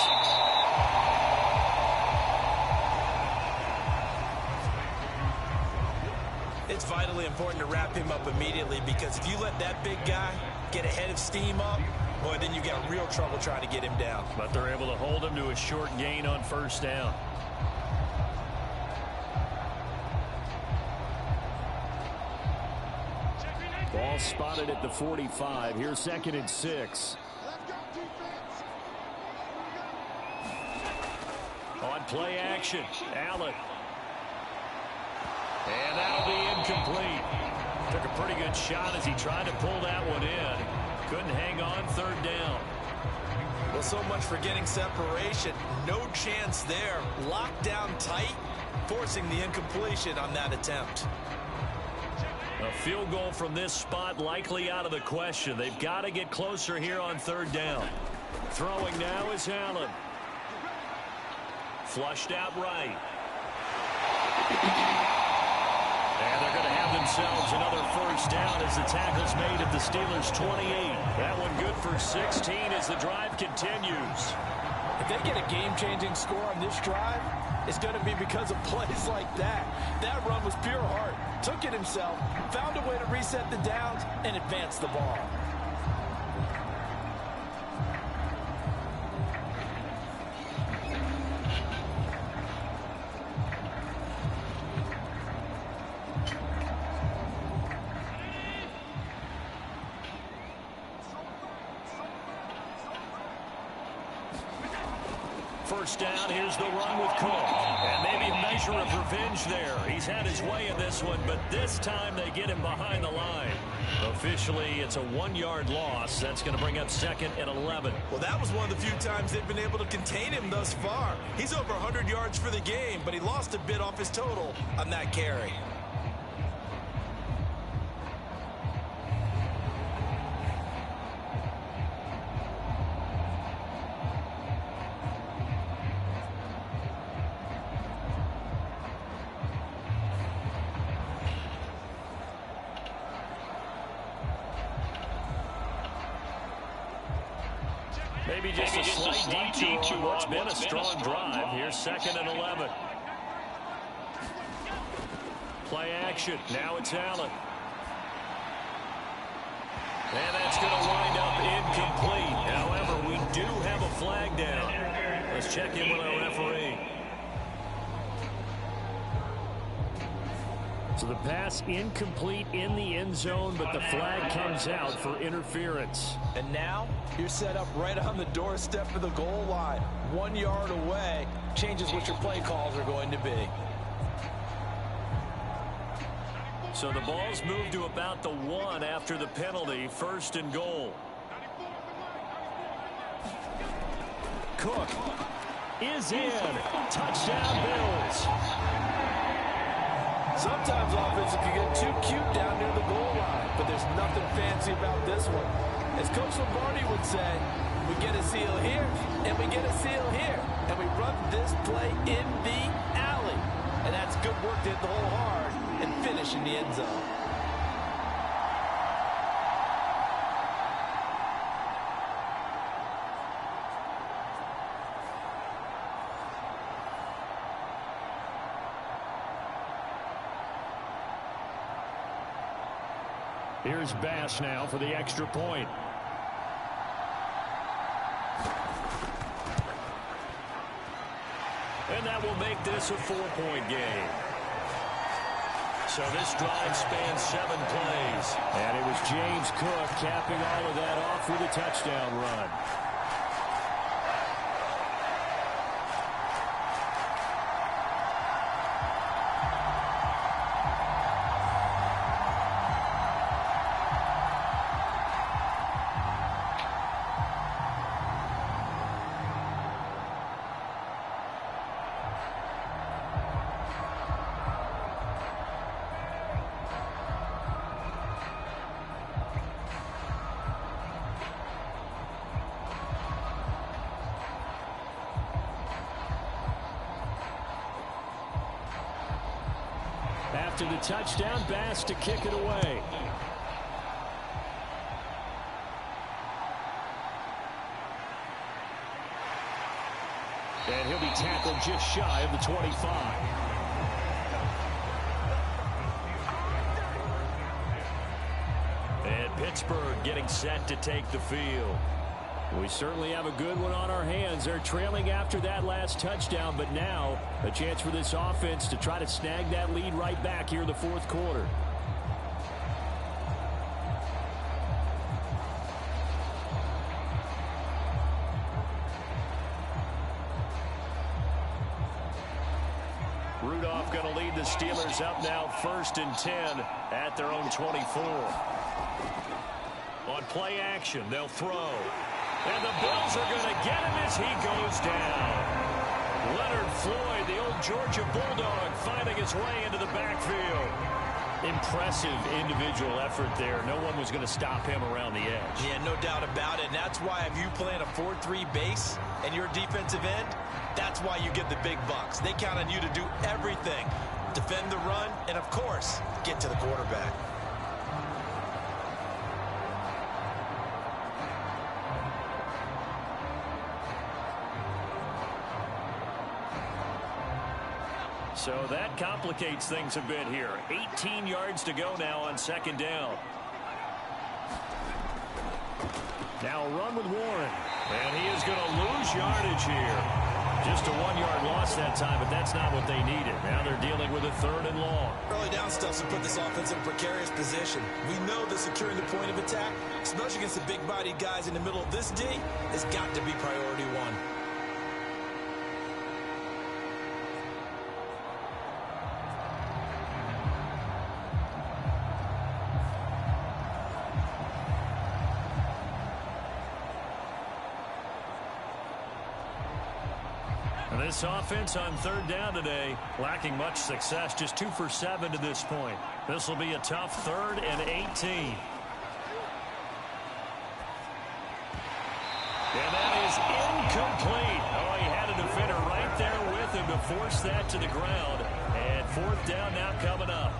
S7: It's vitally important to wrap him up immediately, because if you let that big guy get ahead of steam up, boy, then you got real trouble trying to get him down.
S2: But they're able to hold him to a short gain on first down. Ball spotted at the 45. Here's 2nd and 6. On play action, Allen. And that'll be incomplete. Took a pretty good shot as he tried to pull that one in. Couldn't hang on, third down.
S7: Well, so much for getting separation. No chance there. Locked down tight, forcing the incompletion on that attempt.
S2: A field goal from this spot likely out of the question. They've got to get closer here on third down. Throwing now is Allen. Flushed out right. And they're going to have themselves another first down as the tackle's made at the Steelers' 28. That one good for 16 as the drive continues.
S3: If they get a game-changing score on this drive, it's going to be because of plays like that. That run was pure heart. Took it himself, found a way to reset the downs, and advance the ball.
S2: First down, here's the run with Cook. And maybe a measure of revenge there. He's had his way in this one, but this time they get him behind the line. Officially, it's a 1-yard loss. That's going to bring up 2nd and 11.
S7: Well, that was one of the few times they've been able to contain him thus far. He's over 100 yards for the game, but he lost a bit off his total on that carry.
S2: Maybe just a slight detour on what's been a strong drive. Here's 2nd and 11. Play action. Now it's Allen. And that's going to wind up incomplete. However, we do have a flag down. Let's check in with our referee. So the pass incomplete in the end zone, but the flag comes out for interference.
S3: And now you're set up right on the doorstep of the goal line. 1 yard away changes what your play calls are going to be.
S2: So the ball's moved to about the 1 after the penalty. 1st and goal. Cook is in. Touchdown, Bills.
S3: Sometimes offenses can get too cute down near the goal line, but there's nothing fancy about this one. As Coach Lombardi would say, we get a seal here, and we get a seal here, and we run this play in the alley. And that's good work to hit the hole hard and finish in the end zone.
S2: Here's Bass now for the extra point. and that will make this a 4-point game. So this drive spans 7 plays. And it was James Cook capping all of that off with a touchdown run. After the touchdown, Bass to kick it away. And he'll be tackled just shy of the 25. And Pittsburgh getting set to take the field. We certainly have a good one on our hands. They're trailing after that last touchdown, but now a chance for this offense to try to snag that lead right back here in the fourth quarter. Rudolph going to lead the Steelers up now 1st and 10 at their own 24. On play action, they'll throw. And the Bills are going to get him as he goes down. Leonard Floyd, the old Georgia Bulldog, finding his way into the backfield. Impressive individual effort there. No one was going to stop him around the edge.
S3: Yeah, no doubt about it. And that's why if you play in a 4-3 base and you're a defensive end, that's why you get the big bucks. They count on you to do everything. Defend the run and, of course, get to the quarterback.
S2: So that complicates things a bit here. 18 yards to go now on 2nd down. Now a run with Warren. And he is going to lose yardage here. Just a 1-yard loss that time, but that's not what they needed. Now they're dealing with a 3rd and long.
S3: Early down stuff to put this offense in a precarious position. We know that securing the point of attack, especially against the big-bodied guys in the middle of this D, has got to be priority one.
S2: This offense on 3rd down today, lacking much success, just 2 for 7 to this point. This will be a tough 3rd and 18. And that is incomplete. Oh, he had a defender right there with him to force that to the ground. And 4th down now coming up.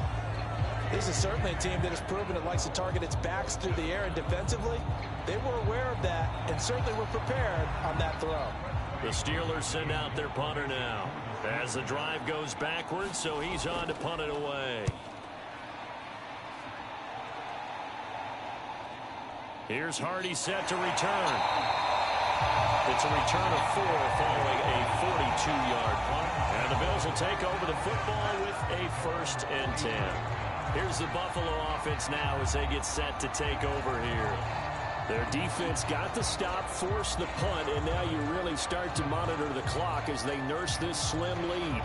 S3: This is certainly a team that has proven it likes to target its backs through the air, and defensively, they were aware of that and certainly were prepared on that throw.
S2: The Steelers send out their punter now as the drive goes backwards, so he's on to punt it away. Here's Hardy set to return. It's a return of 4 following a 42-yard punt. And the Bills will take over the football with a 1st and 10. Here's the Buffalo offense now as they get set to take over here. Their defense got the stop, forced the punt, and now you really start to monitor the clock as they nurse this slim lead.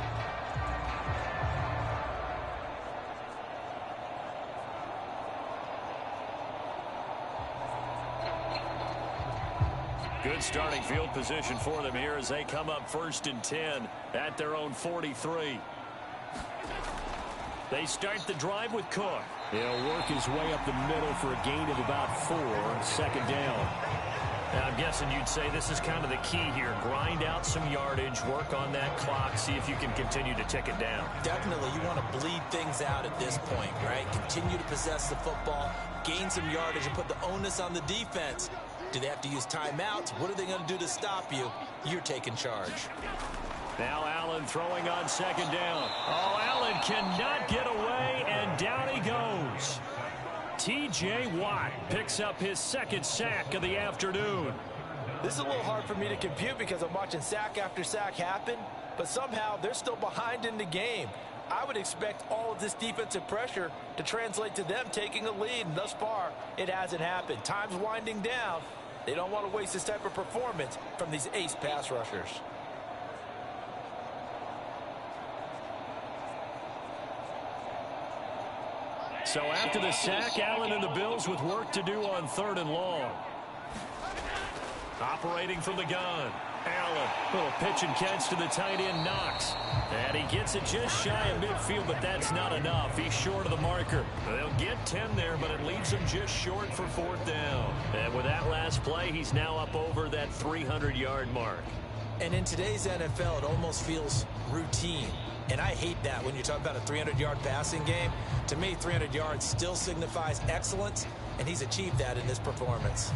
S2: Good starting field position for them here as they come up 1st and 10 at their own 43. They start the drive with Cook. He'll work his way up the middle for a gain of about 4 on 2nd down. Now, I'm guessing you'd say this is kind of the key here. Grind out some yardage, work on that clock, see if you can continue to tick it down.
S3: Definitely, you want to bleed things out at this point, right? Continue to possess the football, gain some yardage, and put the onus on the defense. Do they have to use timeouts? What are they going to do to stop you? You're taking charge.
S2: Now Allen throwing on 2nd down. Oh, Allen cannot get away, and down he goes. T.J. Watt picks up his 2nd sack of the afternoon.
S3: This is a little hard for me to compute because I'm watching sack after sack happen, but somehow they're still behind in the game. I would expect all of this defensive pressure to translate to them taking a lead, and thus far, it hasn't happened. Time's winding down. They don't want to waste this type of performance from these ace pass rushers.
S2: So after the sack, Allen and the Bills with work to do on 3rd and long. Operating from the gun. Allen, little pitch and catch to the tight end, Knox. And he gets it just shy of midfield, but that's not enough. He's short of the marker. They'll get 10 there, but it leaves him just short for 4th down. And with that last play, he's now up over that 300-yard mark.
S3: And in today's NFL, it almost feels routine. And I hate that when you talk about a 300-yard passing game. To me, 300 yards still signifies excellence, and he's achieved that in this performance.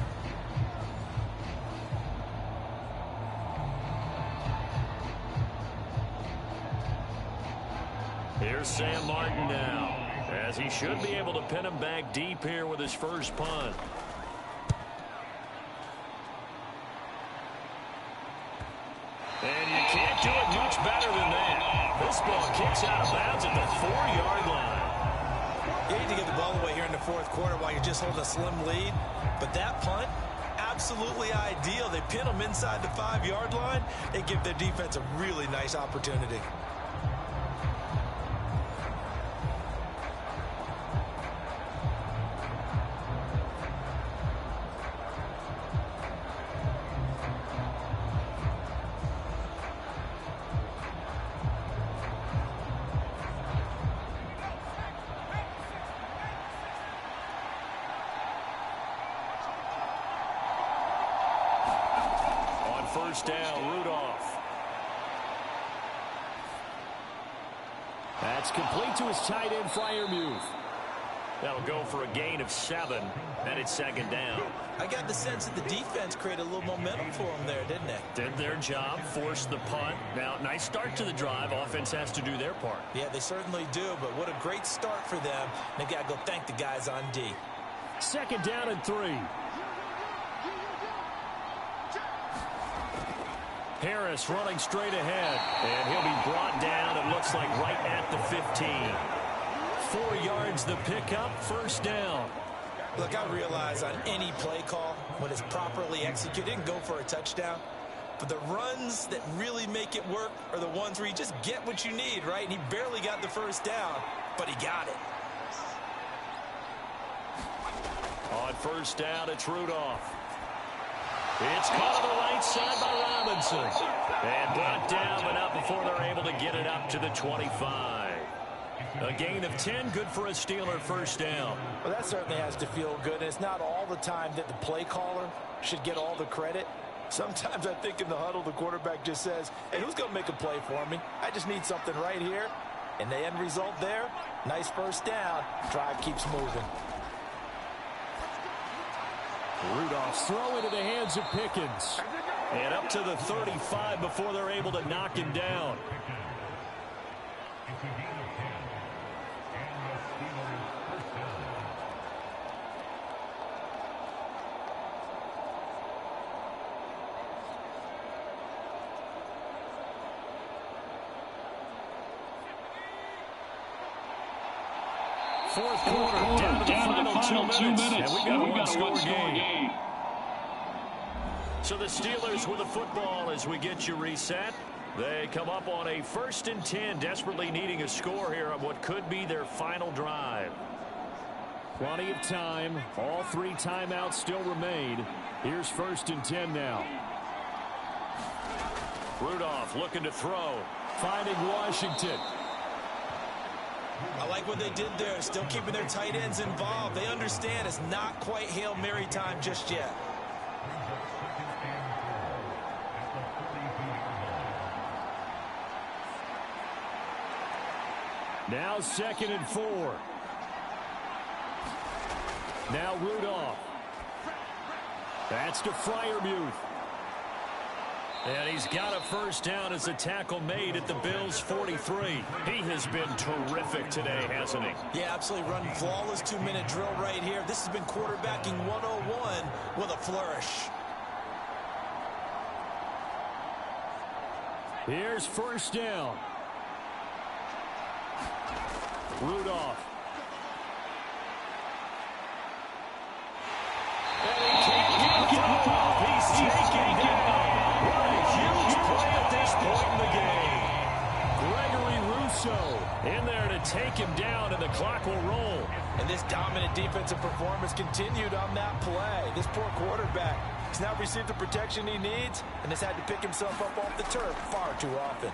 S2: Here's Sam Martin now, as he should be able to pin him back deep here with his first punt. And you can't do it much better than that. This ball kicks out of bounds at the 4-yard line.
S3: You need to get the ball away here in the 4th quarter while you're just holding a slim lead. But that punt, absolutely ideal. They pin them inside the 5-yard line. They give their defense a really nice opportunity.
S2: First down, Rudolph. That's complete to his tight end, Freiermuth. That'll go for a gain of 7, and it's 2nd down.
S3: I got the sense that the defense created a little momentum for them there, didn't they?
S2: Did their job, forced the punt. Now, nice start to the drive. Offense has to do their part.
S3: Yeah, they certainly do, but what a great start for them. They got to go thank the guys on D.
S2: 2nd down and 3. Harris running straight ahead, and he'll be brought down, it looks like, right at the 15. 4 yards the pickup, 1st down.
S3: Look, I realize on any play call, when it's properly executed, it can go for a touchdown. But the runs that really make it work are the ones where you just get what you need, right? And he barely got the 1st down, but he got it.
S2: On 1st down, it's Rudolph. It's caught on the right side by Robinson. And brought down, but not before they're able to get it up to the 25. A gain of 10, good for a Steeler 1st down.
S3: Well, that certainly has to feel good. And it's not all the time that the play caller should get all the credit. Sometimes I think in the huddle, the quarterback just says, hey, who's going to make a play for me? I just need something right here. And the end result there, nice 1st down. Drive keeps moving.
S2: Rudolph's throw into the hands of Pickens. And up to the 35 before they're able to knock him down. Fourth quarter, down to the final 2 minutes. And we got a one-score game. So the Steelers with the football as we get you reset. They come up on a 1st and 10, desperately needing a score here on what could be their final drive. Plenty of time. All 3 timeouts still remain. Here's 1st and 10 now. Rudolph looking to throw. Finding Washington.
S3: I like what they did there, still keeping their tight ends involved. They understand it's not quite Hail Mary time just yet.
S2: Now 2nd and 4. Now Rudolph. That's to Freiermuth. And he's got a 1st down as a tackle made at the Bills' 43. He has been terrific today, hasn't he?
S3: Yeah, absolutely. Running flawless 2-minute drill right here. This has been quarterbacking 101 with a flourish.
S2: Here's first down. Rudolph. And he can't get off. He's taken down. What a huge play at this point in the game. Gregory Rousseau in there to take him down, and the clock will roll.
S3: And this dominant defensive performance continued on that play. This poor quarterback has now received the protection he needs and has had to pick himself up off the turf far too often.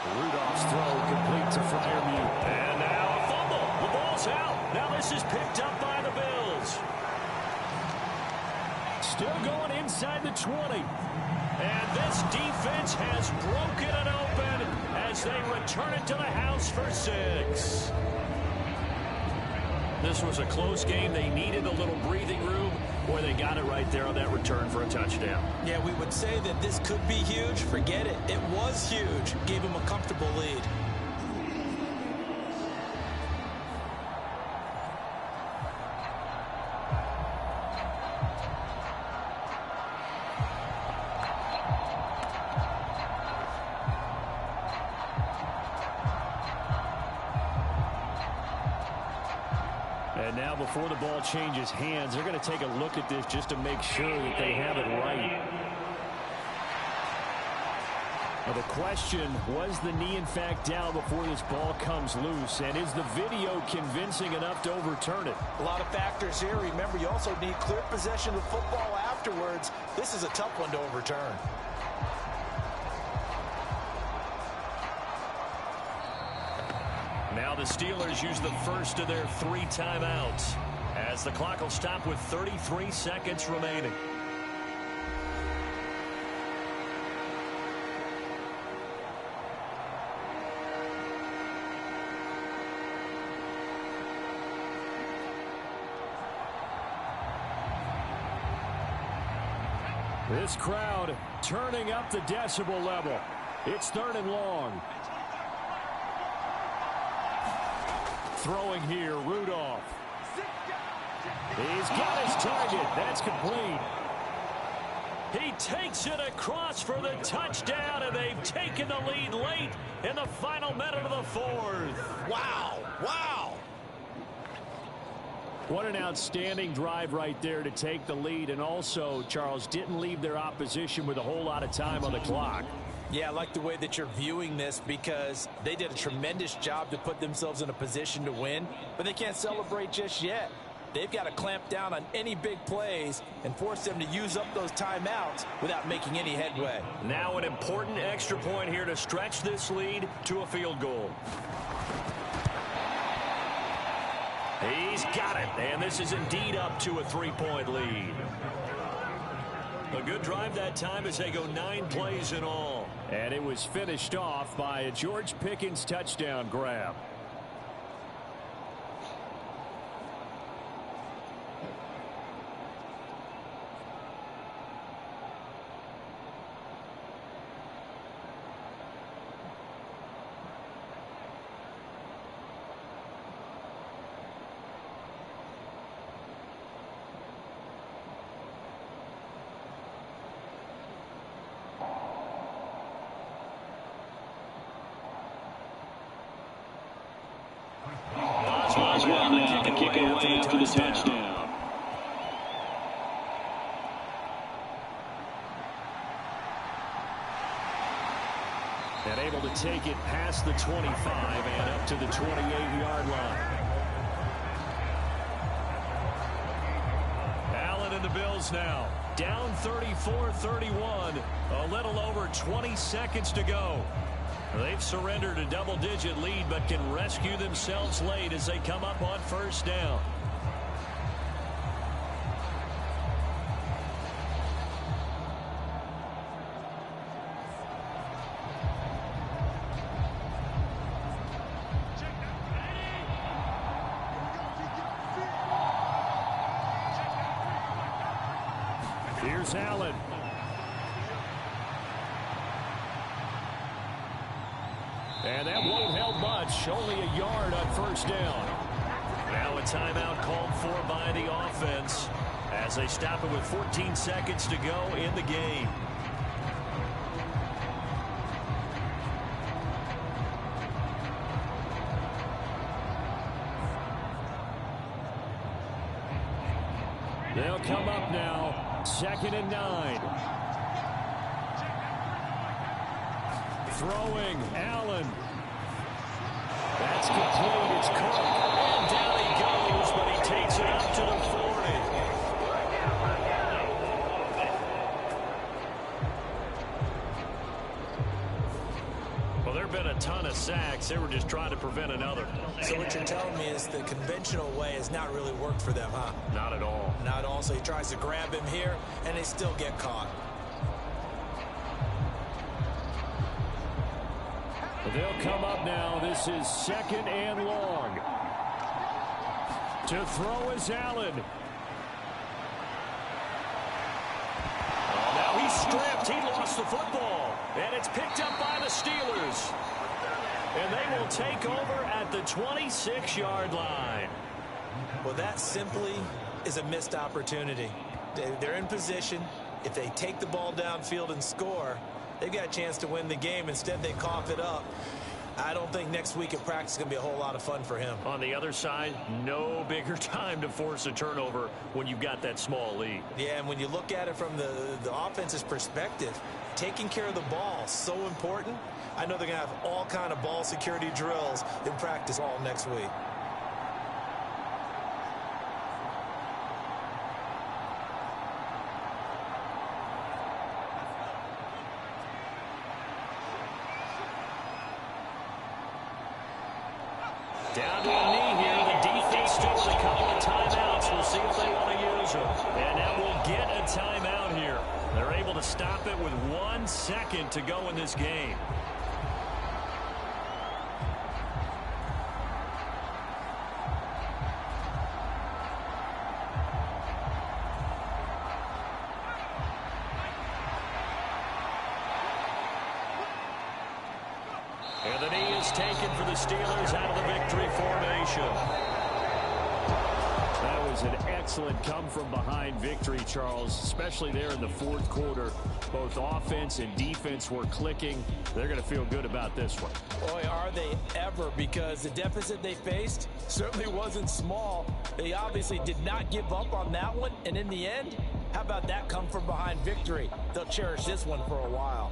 S2: Rudolph's throw complete to Freiermuth. And now a fumble. The ball's out. Now this is picked up by the Bills. Still going inside the 20. And this defense has broken it open as they return it to the house for 6. This was a close game. They needed a little breathing room. Boy, they got it right there on that return for a touchdown.
S7: Yeah, we would say that this could be huge. Forget it. It was huge. Gave him a comfortable lead.
S2: And now before the ball changes hands, they're going to take a look at this just to make sure that they have it right. Now the question, was the knee in fact down before this ball comes loose? And is the video convincing enough to overturn it?
S3: A lot of factors here. Remember, you also need clear possession of football afterwards. This is a tough one to overturn.
S2: Now the Steelers use the first of their 3 timeouts as the clock will stop with 33 seconds remaining. This crowd turning up the decibel level. It's 3rd and long. Throwing here, Rudolph. He's got his target. That's complete. He takes it across for the touchdown, and they've taken the lead late in the final minute of the 4th.
S3: Wow. Wow.
S2: What an outstanding drive right there to take the lead, and also, Charles, didn't leave their opposition with a whole lot of time on the clock.
S3: Yeah, I like the way that you're viewing this because they did a tremendous job to put themselves in a position to win, but they can't celebrate just yet. They've got to clamp down on any big plays and force them to use up those timeouts without making any headway.
S2: Now an important extra point here to stretch this lead to a field goal. He's got it, and this is indeed up to a 3-point lead. A good drive that time as they go 9 plays in all. And it was finished off by a George Pickens touchdown grab.
S4: Boswell now to kick it away after the touchdown.
S2: And able to take it past the 25 and up to the 28-yard line. Allen and the Bills now down 34-31. A little over 20 seconds to go. They've surrendered a double-digit lead, but can rescue themselves late as they come up on first down. Here's Allen. And that won't help much. Only a yard on first down. Now a timeout called for by the offense as they stop it with 14 seconds to go in the game. 2nd and 9. Throwing, Allen. That's complete. It's Cook. And down he goes, but he takes it up to the 40. Well, there have been a ton of sacks. They were just trying to prevent another.
S7: So what you're telling me is the conventional way has not really worked for them, huh?
S2: Not at all.
S7: Not at all. So he tries to grab him here, and they still get caught.
S2: They'll come up now. This is 2nd and long. To throw is Allen. Oh, now he's stripped. He lost the football. And it's picked up by the Steelers. And they will take over at the 26-yard line.
S7: Well, that simply is a missed opportunity. They're in position. If they take the ball downfield and score, they've got a chance to win the game. Instead, they cough it up. I don't think next week at practice is going to be a whole lot of fun for him.
S2: On the other side, no bigger time to force a turnover when you've got that small lead.
S7: Yeah, and when you look at it from the offense's perspective, taking care of the ball is so important. I know they're going to have all kind of ball security drills in practice all next week.
S2: Down to a knee here. The defense still with a couple of timeouts. We'll see if they want to use them. And now we'll get a timeout here. They're able to stop it with 1 second to go in this game. And the knee is taken for the Steelers out of the victory formation. That was an excellent come-from-behind victory, Charles, especially there in the 4th quarter. Both offense and defense were clicking. They're going to feel good about this one.
S7: Boy, are they ever, because the deficit they faced certainly wasn't small. They obviously did not give up on that one, and in the end, how about that come-from-behind victory? They'll cherish this one for a while.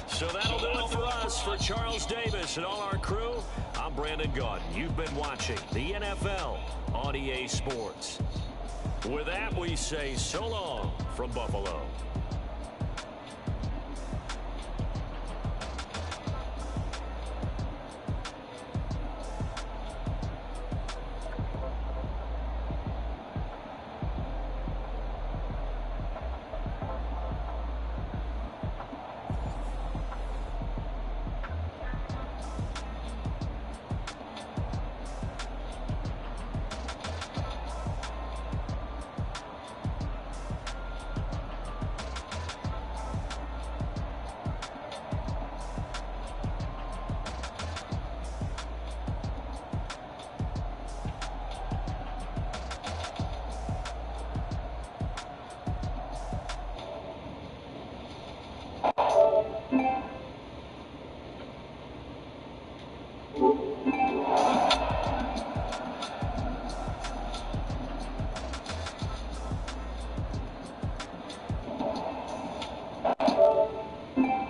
S2: So that'll do it for us. For Charles Davis and all our crew, I'm Brandon Gaudin. You've been watching the NFL on EA Sports. With that, we say so long from Buffalo.